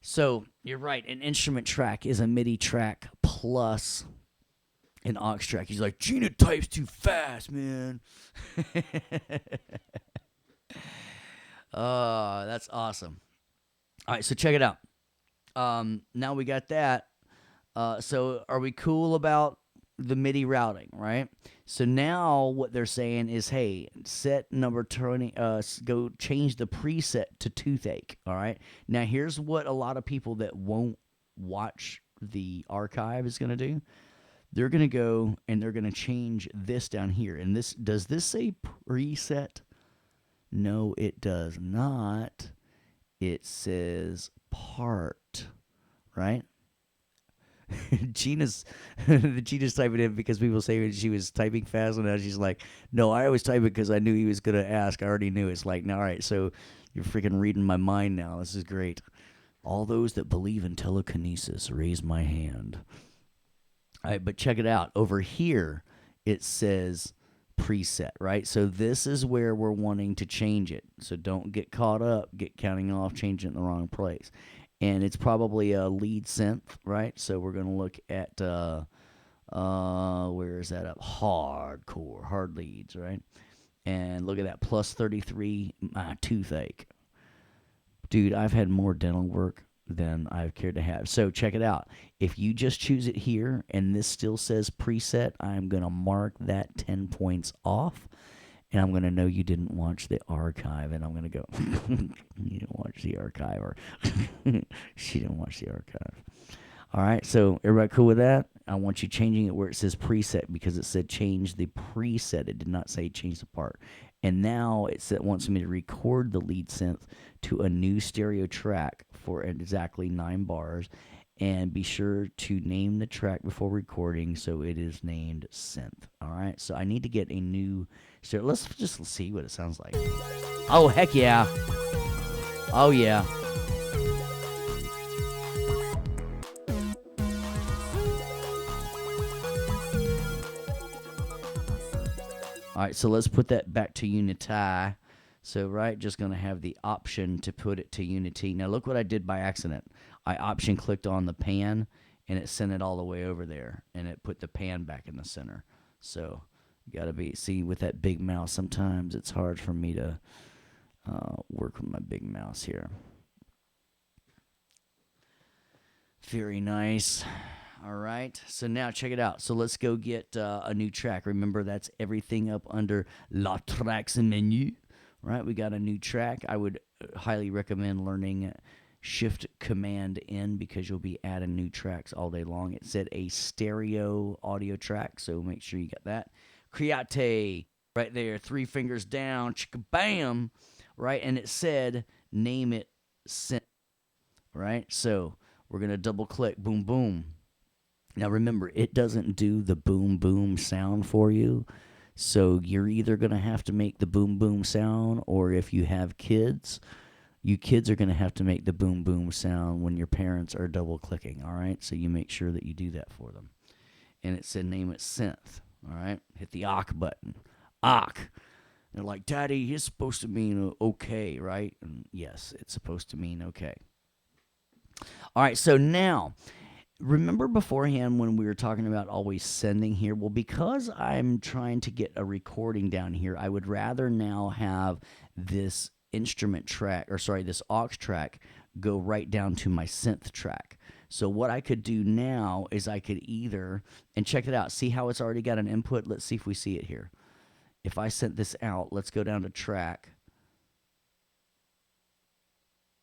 So you're right. An instrument track is a MIDI track plus an aux track. He's like, Gina types too fast, man. Oh, that's awesome. All right, so check it out. Now we got that. So are we cool about the MIDI routing, right? So now what they're saying is, hey, set number 20, go change the preset to toothache, all right? Now here's what a lot of people that won't watch the archive is going to do. They're going to go and they're going to change this down here. And does this say preset? No, it does not. It says part, right? Gina's Gina's typing in because people say she was typing fast, and now she's like, "No, I always type it because I knew he was gonna ask. I already knew." It's like, "No, all right, so you're freaking reading my mind now. This is great." All those that believe in telekinesis, raise my hand. All right, but check it out. Over here, it says preset, right? So this is where we're wanting to change it. So don't get caught up, get counting off, changing it in the wrong place. And it's probably a lead synth, right? So we're going to look at, where is that up? Hardcore, hard leads, right? And look at that, plus 33, my toothache. Dude, I've had more dental work than I've cared to have. So check it out. If you just choose it here and this still says preset, I'm going to mark that 10 points off. And I'm going to know you didn't watch the archive. And I'm going to go, you didn't watch the archive. Or she didn't watch the archive. All right, so everybody cool with that? I want you changing it where it says preset because it said change the preset. It did not say change the part. And now it wants me to record the lead synth to a new stereo track for exactly 9 bars. And be sure to name the track before recording so it is named synth. All right, so I need to get a new stereo. Let's just see what it sounds like. Oh, heck yeah. Oh, yeah. All right, so let's put that back to Unity. So, right, just going to have the option to put it to Unity. Now, look what I did by accident. I option clicked on the pan, and it sent it all the way over there, and it put the pan back in the center. So, you got to see, with that big mouse, sometimes it's hard for me to work with my big mouse here. Very nice. All right, so now check it out. So let's go get a new track. Remember, that's everything up under La Tracks menu. Right, we got a new track. I would highly recommend learning Shift Command N because you'll be adding new tracks all day long. It said a stereo audio track, so make sure you got that. Create, right there, 3 fingers down, chicka bam, right, and it said name it synth, right? So we're gonna double click, boom, boom. Now remember, it doesn't do the boom boom sound for you. So you're either going to have to make the boom boom sound, or if you have kids, you kids are going to have to make the boom boom sound when your parents are double clicking, all right? So you make sure that you do that for them. And it said name it synth, all right? Hit the awk button. Awk. They're like, Daddy, it's supposed to mean okay, right? And yes, it's supposed to mean okay. All right, so now remember beforehand when we were talking about always sending here? Well, because I'm trying to get a recording down here, I would rather now have this instrument track, or sorry, this aux track go right down to my synth track. So what I could do now is I could either, and check it out, see how it's already got an input? Let's see if we see it here. If I sent this out, let's go down to track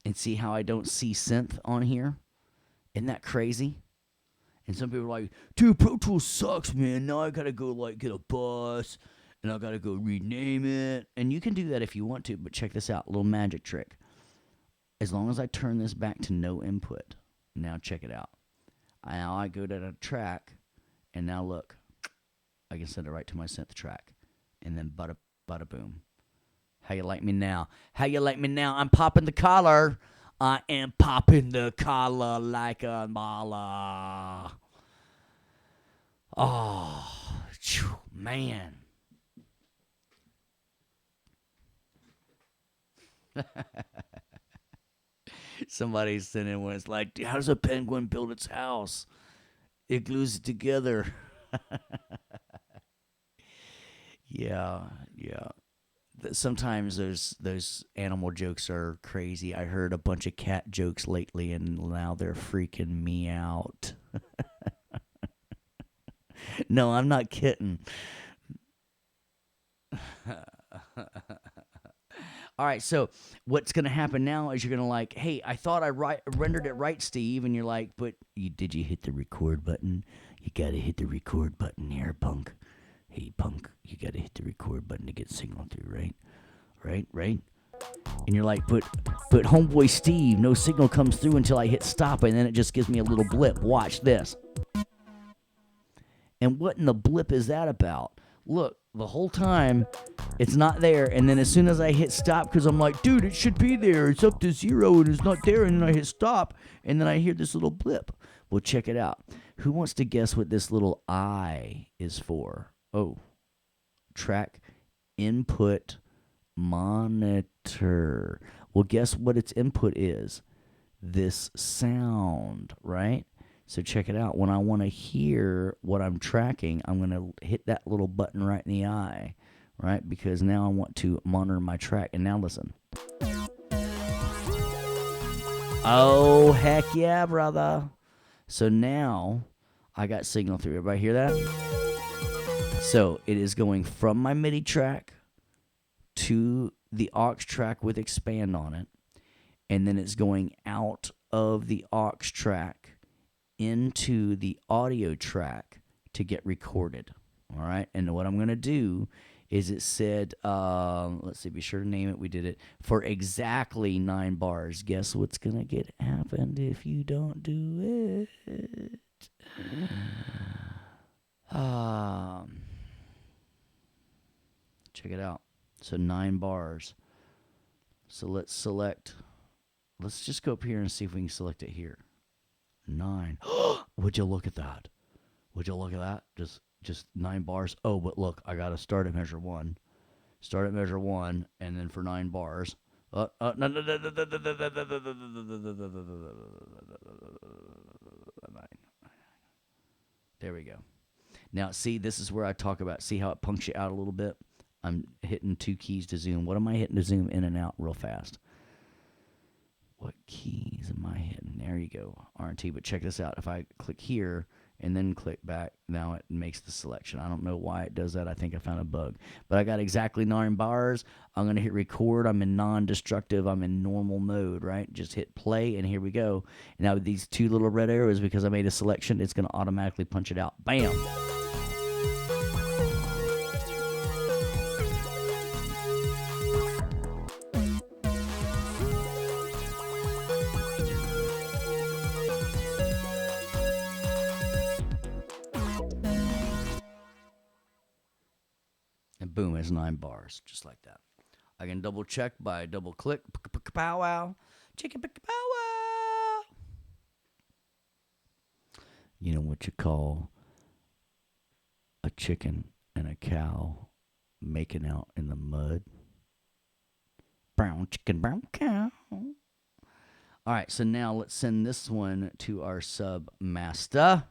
and see how I don't see synth on here. Isn't that crazy? And some people are like, dude, Pro Tools sucks, man. Now I gotta go get a bus, and I gotta go rename it. And you can do that if you want to, but check this out, little magic trick. As long as I turn this back to no input, now check it out. Now I go to the track, and now look, I can send it right to my synth track, and then bada bada boom. How you like me now? How you like me now? I'm popping the collar. I am popping the collar like a mala. Oh, man. Somebody's sending one. It's like, how does a penguin build its house? It glues it together. Yeah. sometimes those animal jokes are crazy. I heard a bunch of cat jokes lately, and now they're freaking me out. No, I'm not kidding. All right, so what's going to happen now is you're going to like, hey, I thought rendered it right, Steve, and you're like, but did you hit the record button? You got to hit the record button here, punk. Hey, punk, you got to hit the record button to get signal through, right? Right? And you're like, but homeboy Steve, no signal comes through until I hit stop, and then it just gives me a little blip. Watch this. And what in the blip is that about? Look, the whole time it's not there, and then as soon as I hit stop, because I'm like, dude, it should be there. It's up to 0 and it's not there, and then I hit stop, and then I hear this little blip. Well, check it out. Who wants to guess what this little I is for? Oh, track input monitor. Well, guess what its input is? This sound, right? So check it out. When I want to hear what I'm tracking, I'm going to hit that little button right in the eye, right? Because now I want to monitor my track. And now listen. Oh, heck yeah, brother. So now I got signal through. Everybody hear that? So it is going from my MIDI track to the aux track with expand on it. And then it's going out of the aux track into the audio track to get recorded. All right. And what I'm going to do is it said, let's see, be sure to name it. We did it for exactly 9 bars. Guess what's going to get happened if you don't do it? Check it out. So 9 bars. So let's select. Let's just go up here and see if we can select it here. 9. Would you look at that? Would you look at that? Just 9 bars. Oh, but look, I gotta start at measure 1. Start at measure 1, and then for 9 bars. No. There we go. Now, see, this is where I talk about. See how it punks you out a little bit? I'm hitting 2 keys to zoom. What am I hitting to zoom in and out real fast? What keys am I hitting? There you go, RT. But check this out. If I click here and then click back, now it makes the selection. I don't know why it does that. I think I found a bug. But I got exactly 9 bars. I'm going to hit record. I'm in non-destructive. I'm in normal mode, right? Just hit play, and here we go. Now with these 2 little red arrows, because I made a selection, it's going to automatically punch it out. Bam! And boom, it's 9 bars, just like that. I can double check by double click. Pow wow. Chicken pow wow. You know what you call a chicken and a cow making out in the mud? Brown chicken, brown cow. All right, so now let's send this one to our sub master.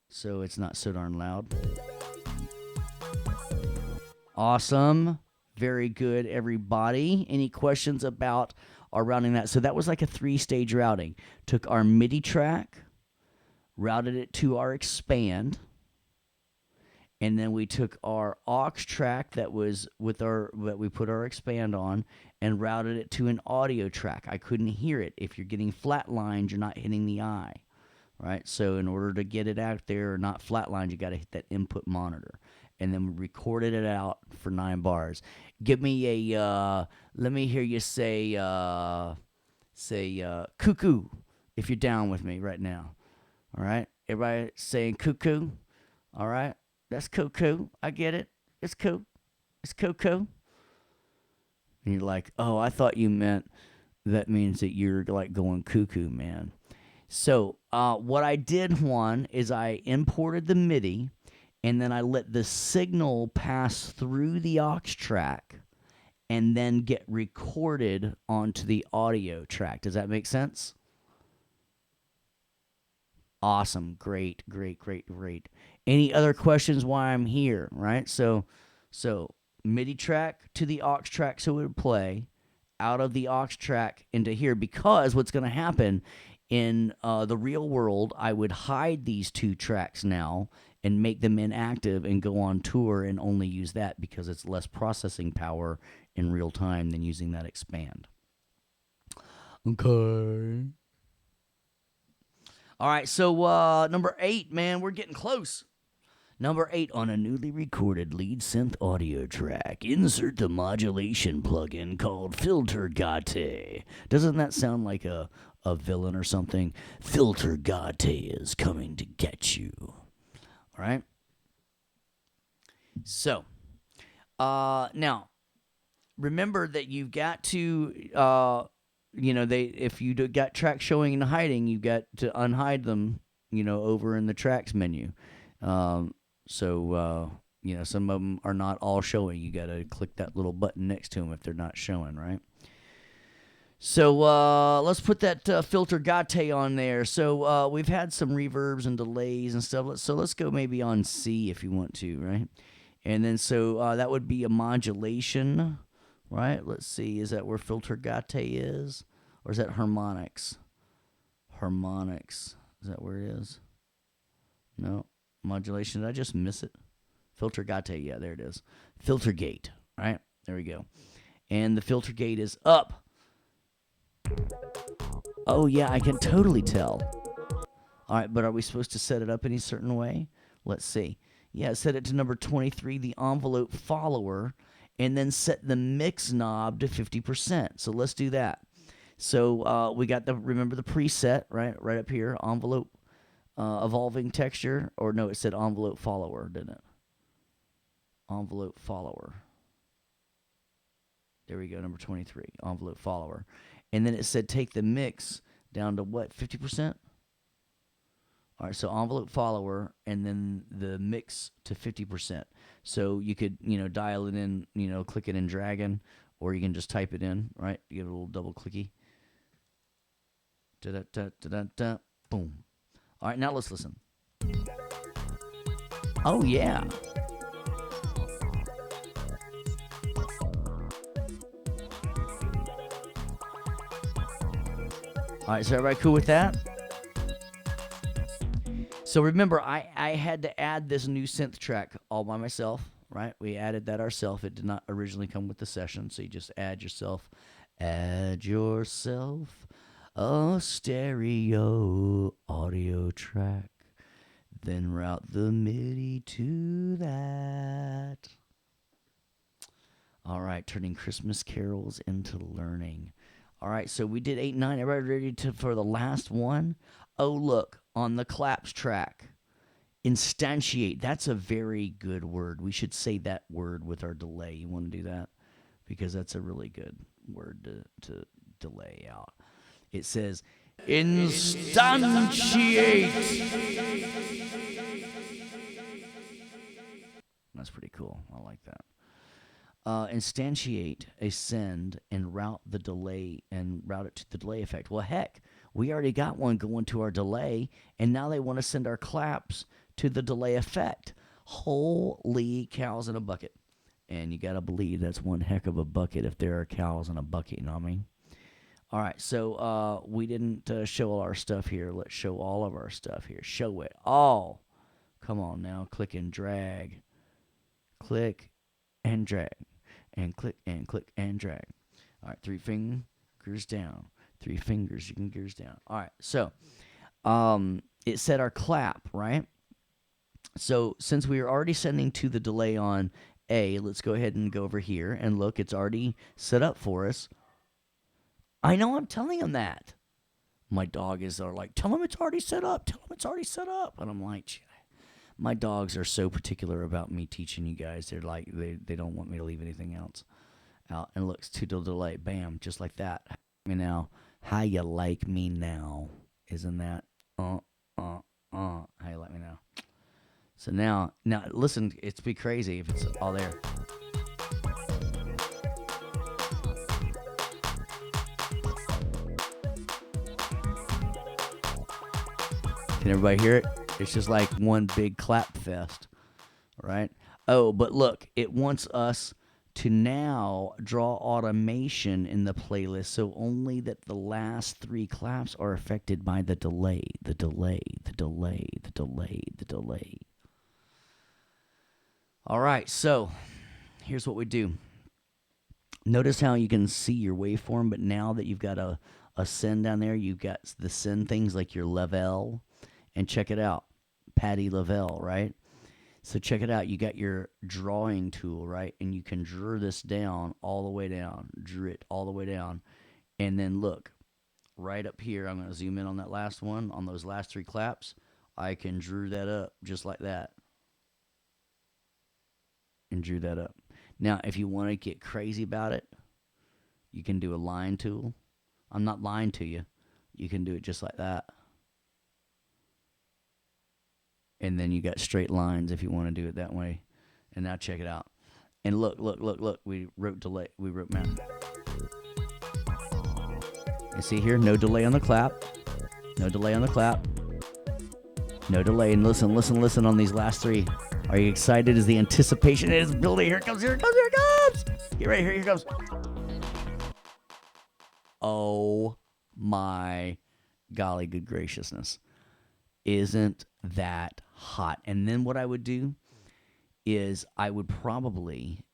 So it's not so darn loud. Awesome. Very good, everybody. Any questions about our routing that? So that was like a 3-stage routing. Took our MIDI track, routed it to our expand, and then we took our aux track that was that we put our expand on and routed it to an audio track. I couldn't hear it. If you're getting flatlined, you're not hitting the eye, right? So in order to get it out there or not flatlined, you got to hit that input monitor. And then we recorded it out for 9 bars. Give me a, let me hear you say cuckoo, if you're down with me right now. All right? Everybody saying cuckoo? All right? That's cuckoo. I get it. It's cool. It's cuckoo. And you're like, oh, I thought you meant that means that you're like going cuckoo, man. So what I did, Juan, is I imported the MIDI, and then I let the signal pass through the aux track and then get recorded onto the audio track. Does that make sense? Awesome. Great. Any other questions why I'm here, right? So So MIDI track to the aux track so it would play, out of the aux track into here, because what's going to happen in the real world, I would hide these 2 tracks now and make them inactive and go on tour and only use that because it's less processing power in real time than using that expand. Okay. All right, so number 8, man, we're getting close. Number 8 on a newly recorded lead synth audio track. Insert the modulation plugin called Filter Gate. Doesn't that sound like a villain or something? Filter Gate is coming to get you. All right? So, now, remember that you've got to, if you got tracks showing and hiding, you've got to unhide them, over in the tracks menu. So, some of them are not all showing. You got to click that little button next to them if they're not showing, right? So, let's put that Filter Gate on there. So, we've had some reverbs and delays and stuff. So, let's go maybe on C if you want to, right? And then, so that would be a modulation, right? Let's see. Is that where Filter Gate is? Or is that harmonics? Harmonics. Is that where it is? No. Modulation. Did I just miss it? Filter Gate. Yeah, there it is. Filter Gate. Right? There we go. And the Filter Gate is up. Oh, yeah, I can totally tell. All right, but are we supposed to set it up any certain way? Let's see. Yeah, set it to number 23, the envelope follower, and then set the mix knob to 50%. So let's do that. So we got remember the preset, right up here, envelope evolving texture, or no, it said envelope follower, didn't it? Envelope follower. There we go, number 23, envelope follower. And then it said take the mix down to what, 50%? All right, so envelope follower, and then the mix to 50%. So you could, dial it in, click it and dragging, or you can just type it in, right? You give it a little double clicky. Da-da-da-da-da-da. Boom. All right, now let's listen. Oh, yeah. All right, so everybody cool with that? So remember, I had to add this new synth track all by myself, right? We added that ourselves. It did not originally come with the session, so you just add yourself a stereo audio track, then route the MIDI to that. All right, turning Christmas carols into learning. All right, so we did 8 and 9. Everybody ready for the last one? Oh, look, on the claps track, instantiate. That's a very good word. We should say that word with our delay. You want to do that? Because that's a really good word to delay out. It says, instantiate. That's pretty cool. I like that. Instantiate, ascend, and route the delay and route it to the delay effect. Well, heck, we already got one going to our delay, and now they want to send our claps to the delay effect. Holy cows in a bucket. And you got to believe that's one heck of a bucket if there are cows in a bucket, you know what I mean? All right, so we didn't show all our stuff here. Let's show all of our stuff here. Show it all. Come on now, click and drag. Click and drag. And click and click and drag. All right, 3 fingers down. 3 fingers, you can gears down. All right, so it said our clap, right? So since we are already sending to the delay on A, let's go ahead and go over here and look. It's already set up for us. I know, I'm telling him that. My dog is like, tell him it's already set up. Tell him it's already set up. And I'm like, my dogs are so particular about me teaching you guys. They're like, they don't want me to leave anything else out. And looks to the delay. Bam, just like that. You know, how you like me now? Isn't that? How you like me now? So now listen, it's be crazy if it's all there. Can everybody hear it? It's just like one big clap fest, right? Oh, but look, it wants us to now draw automation in the playlist so only that the last three claps are affected by the delay, the delay, the delay, the delay, the delay. All right, so here's what we do. Notice how you can see your waveform, but now that you've got a send down there, you've got the send things like your level. And check it out, Patty Lavelle, right? So check it out. You got your drawing tool, right? And you can draw this down all the way down, draw it all the way down. And then look, right up here, I'm going to zoom in on that last one, on those last three claps. I can draw that up just like that. And drew that up. Now, if you want to get crazy about it, you can do a line tool. I'm not lying to you. You can do it just like that. And then you got straight lines if you want to do it that way. And now check it out. And look. We wrote delay. We wrote math. And see here, no delay on the clap. No delay on the clap. No delay. And listen on these last three. Are you excited as the anticipation is building? Here it comes. Get right here. Here it comes. Oh my golly good graciousness. Isn't that hot? And then what I would do is I would probably,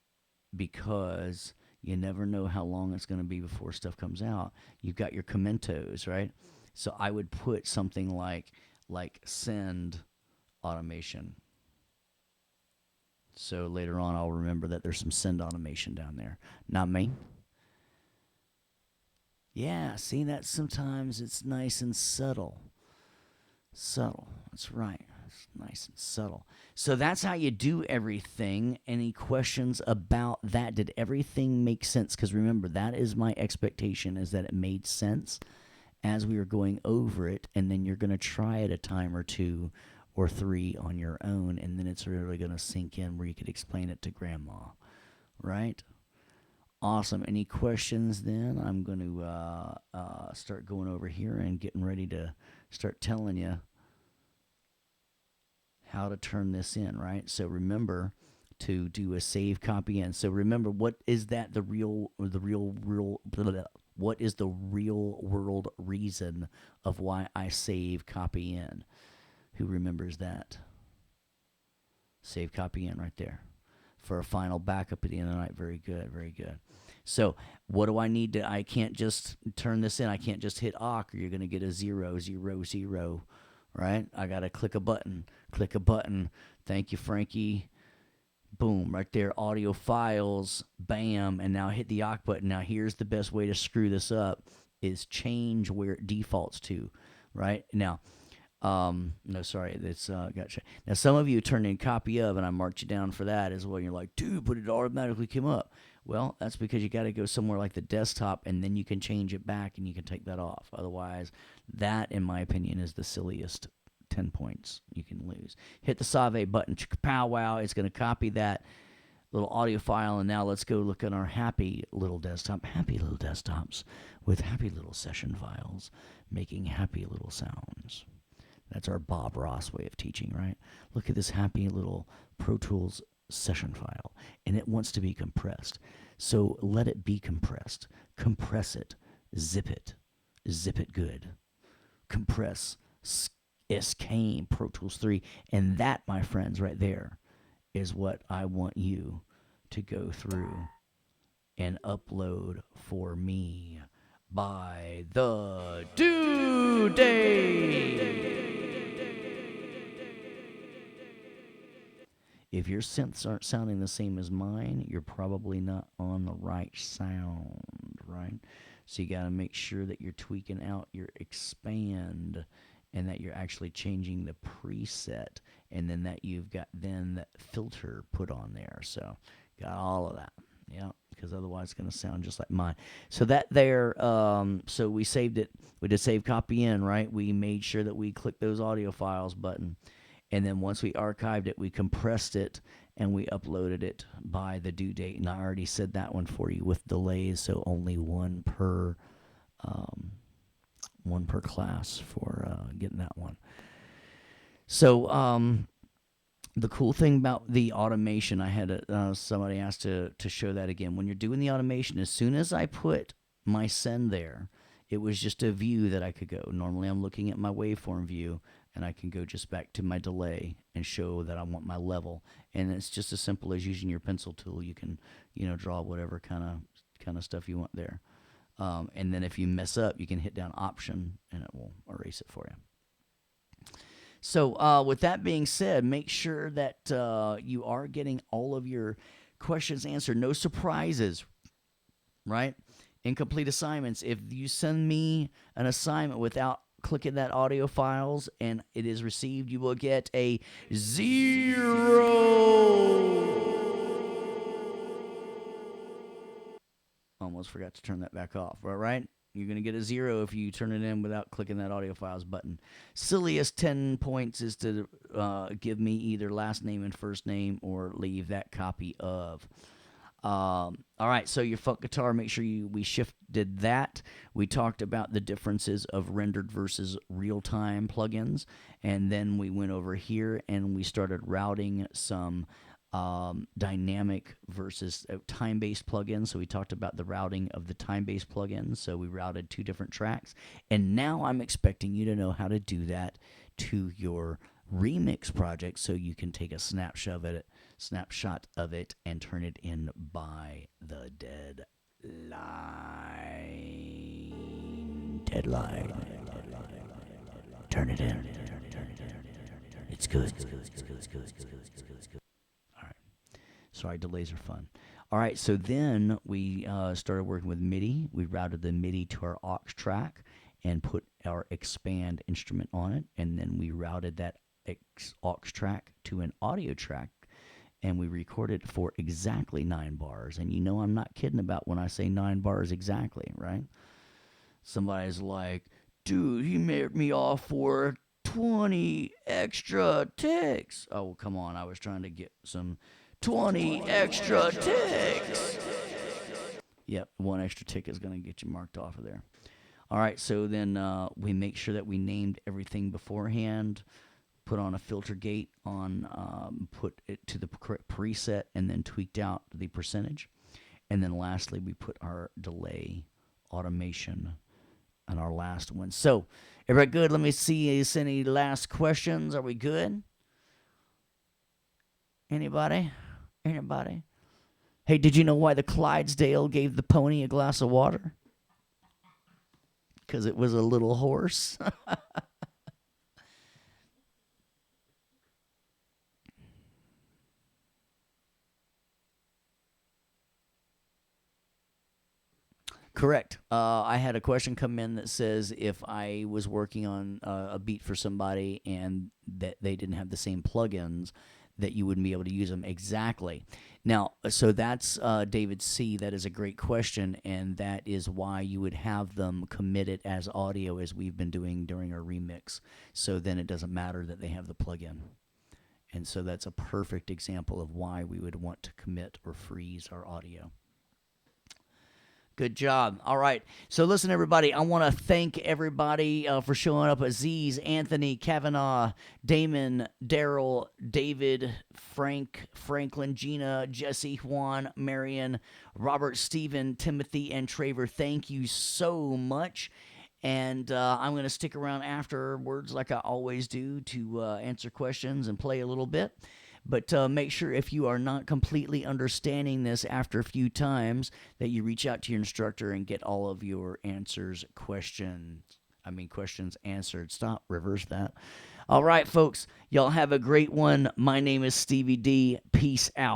because you never know how long it's going to be before stuff comes out, you've got your commentos, right? So I would put something like send automation. So later on I'll remember that there's some send automation down there. Not me. Yeah, see that sometimes it's nice and subtle. Subtle. That's right. It's nice and subtle. So that's how you do everything. Any questions about that? Did everything make sense? Because remember, that is my expectation, is that it made sense as we were going over it, and then you're going to try it a time or two or three on your own, and then it's really going to sink in where you could explain it to grandma, right? Awesome. Any questions then? I'm going to start going over here and getting ready to start telling you how to turn this in, right? So remember to do a save copy in. So remember, what is that what is the real world reason of why I save copy in? Who remembers that? Save copy in right there for a final backup at the end of the night. Very good, very good. So what do I need to, I can't just turn this in. I can't just hit awk or you're going to get a 0, 0, 0, right? I got to click a button. Thank you, Frankie. Boom, right there, audio files, bam, and now hit the awk button. Now here's the best way to screw this up is change where it defaults to, right? Now, no, sorry, that's gotcha. Now some of you turned in copy of, and I marked you down for that as well. You're like, dude, but it automatically came up. Well, that's because you got to go somewhere like the desktop, and then you can change it back, and you can take that off. Otherwise, that, in my opinion, is the silliest 10 points you can lose. Hit the Save button, pow wow, it's going to copy that little audio file, and now let's go look at our happy little desktops with happy little session files making happy little sounds. That's our Bob Ross way of teaching, right? Look at this happy little Pro Tools session file, and it wants to be compressed. So let it be compressed. Compress it. Zip it. Zip it good. Compress. SK Pro Tools 3. And that, my friends, right there is what I want you to go through and upload for me by the due date. If your synths aren't sounding the same as mine, you're probably not on the right sound, right? So you got to make sure that you're tweaking out your expand and that you're actually changing the preset, and then that you've got then that filter put on there. So got all of that. Yeah, because otherwise it's going to sound just like mine. So that there, so we saved it. We did save copy in, right? We made sure that we clicked those audio files button. And then once we archived it, we compressed it and we uploaded it by the due date. And I already said that one for you with delays, so only one per class for getting that one. So The cool thing about the automation, I had somebody asked to show that again. When you're doing the automation, as soon as I put my send there, it was just a view that I could go. Normally, I'm looking at my waveform view, and I can go just back to my delay and show that I want my level. And it's just as simple as using your pencil tool. You can, draw whatever kind of stuff you want there. And then if you mess up, you can hit down Option, and it will erase it for you. So, with that being said, make sure that you are getting all of your questions answered. No surprises, right? Incomplete assignments. If you send me an assignment without clicking that audio files and it is received, you will get a 0. Almost forgot to turn that back off. All right? You're going to get a 0 if you turn it in without clicking that audio files button. Silliest 10 points is to give me either last name and first name or leave that copy of. All right, so your funk guitar, make sure we shifted that. We talked about the differences of rendered versus real-time plugins, and then we went over here and we started routing some dynamic versus time-based plugins. So we talked about the routing of the time-based plugins. So we routed 2 different tracks, and now I'm expecting you to know how to do that to your remix project, so you can take a snapshot of it and turn it in by the deadline. Turn it in. It's good. All right. Sorry, delays are fun. All right, so then we started working with MIDI. We routed the MIDI to our aux track and put our expand instrument on it, and then we routed that aux track to an audio track, and we recorded for exactly 9 bars. And I'm not kidding about when I say 9 bars exactly, right? Somebody's like, dude, he made me off for 20 extra ticks. Oh, well, come on, I was trying to get some 20 extra ticks. Yep, 1 extra tick is going to get you marked off of there. All right, so then we make sure that we named everything beforehand, put on a filter gate on, put it to the correct preset, and then tweaked out the percentage. And then lastly, we put our delay automation on our last one. So, everybody good? Let me see any last questions. Are we good? Anybody? Hey, did you know why the Clydesdale gave the pony a glass of water? Because it was a little horse. Correct. I had a question come in that says if I was working on a beat for somebody and that they didn't have the same plugins, that you wouldn't be able to use them. Exactly. Now, so that's David C. That is a great question, and that is why you would have them committed as audio, as we've been doing during our remix. So then it doesn't matter that they have the plugin. And so that's a perfect example of why we would want to commit or freeze our audio. Good job. All right. So listen, everybody, I want to thank everybody for showing up. Aziz, Anthony, Kavanaugh, Damon, Daryl, David, Frank, Franklin, Gina, Jesse, Juan, Marion, Robert, Stephen, Timothy, and Traver. Thank you so much. And I'm going to stick around afterwards like I always do to answer questions and play a little bit. But make sure if you are not completely understanding this after a few times that you reach out to your instructor and get all of your questions answered. Stop, reverse that. All right, folks, y'all have a great one. My name is Stevie D. Peace out.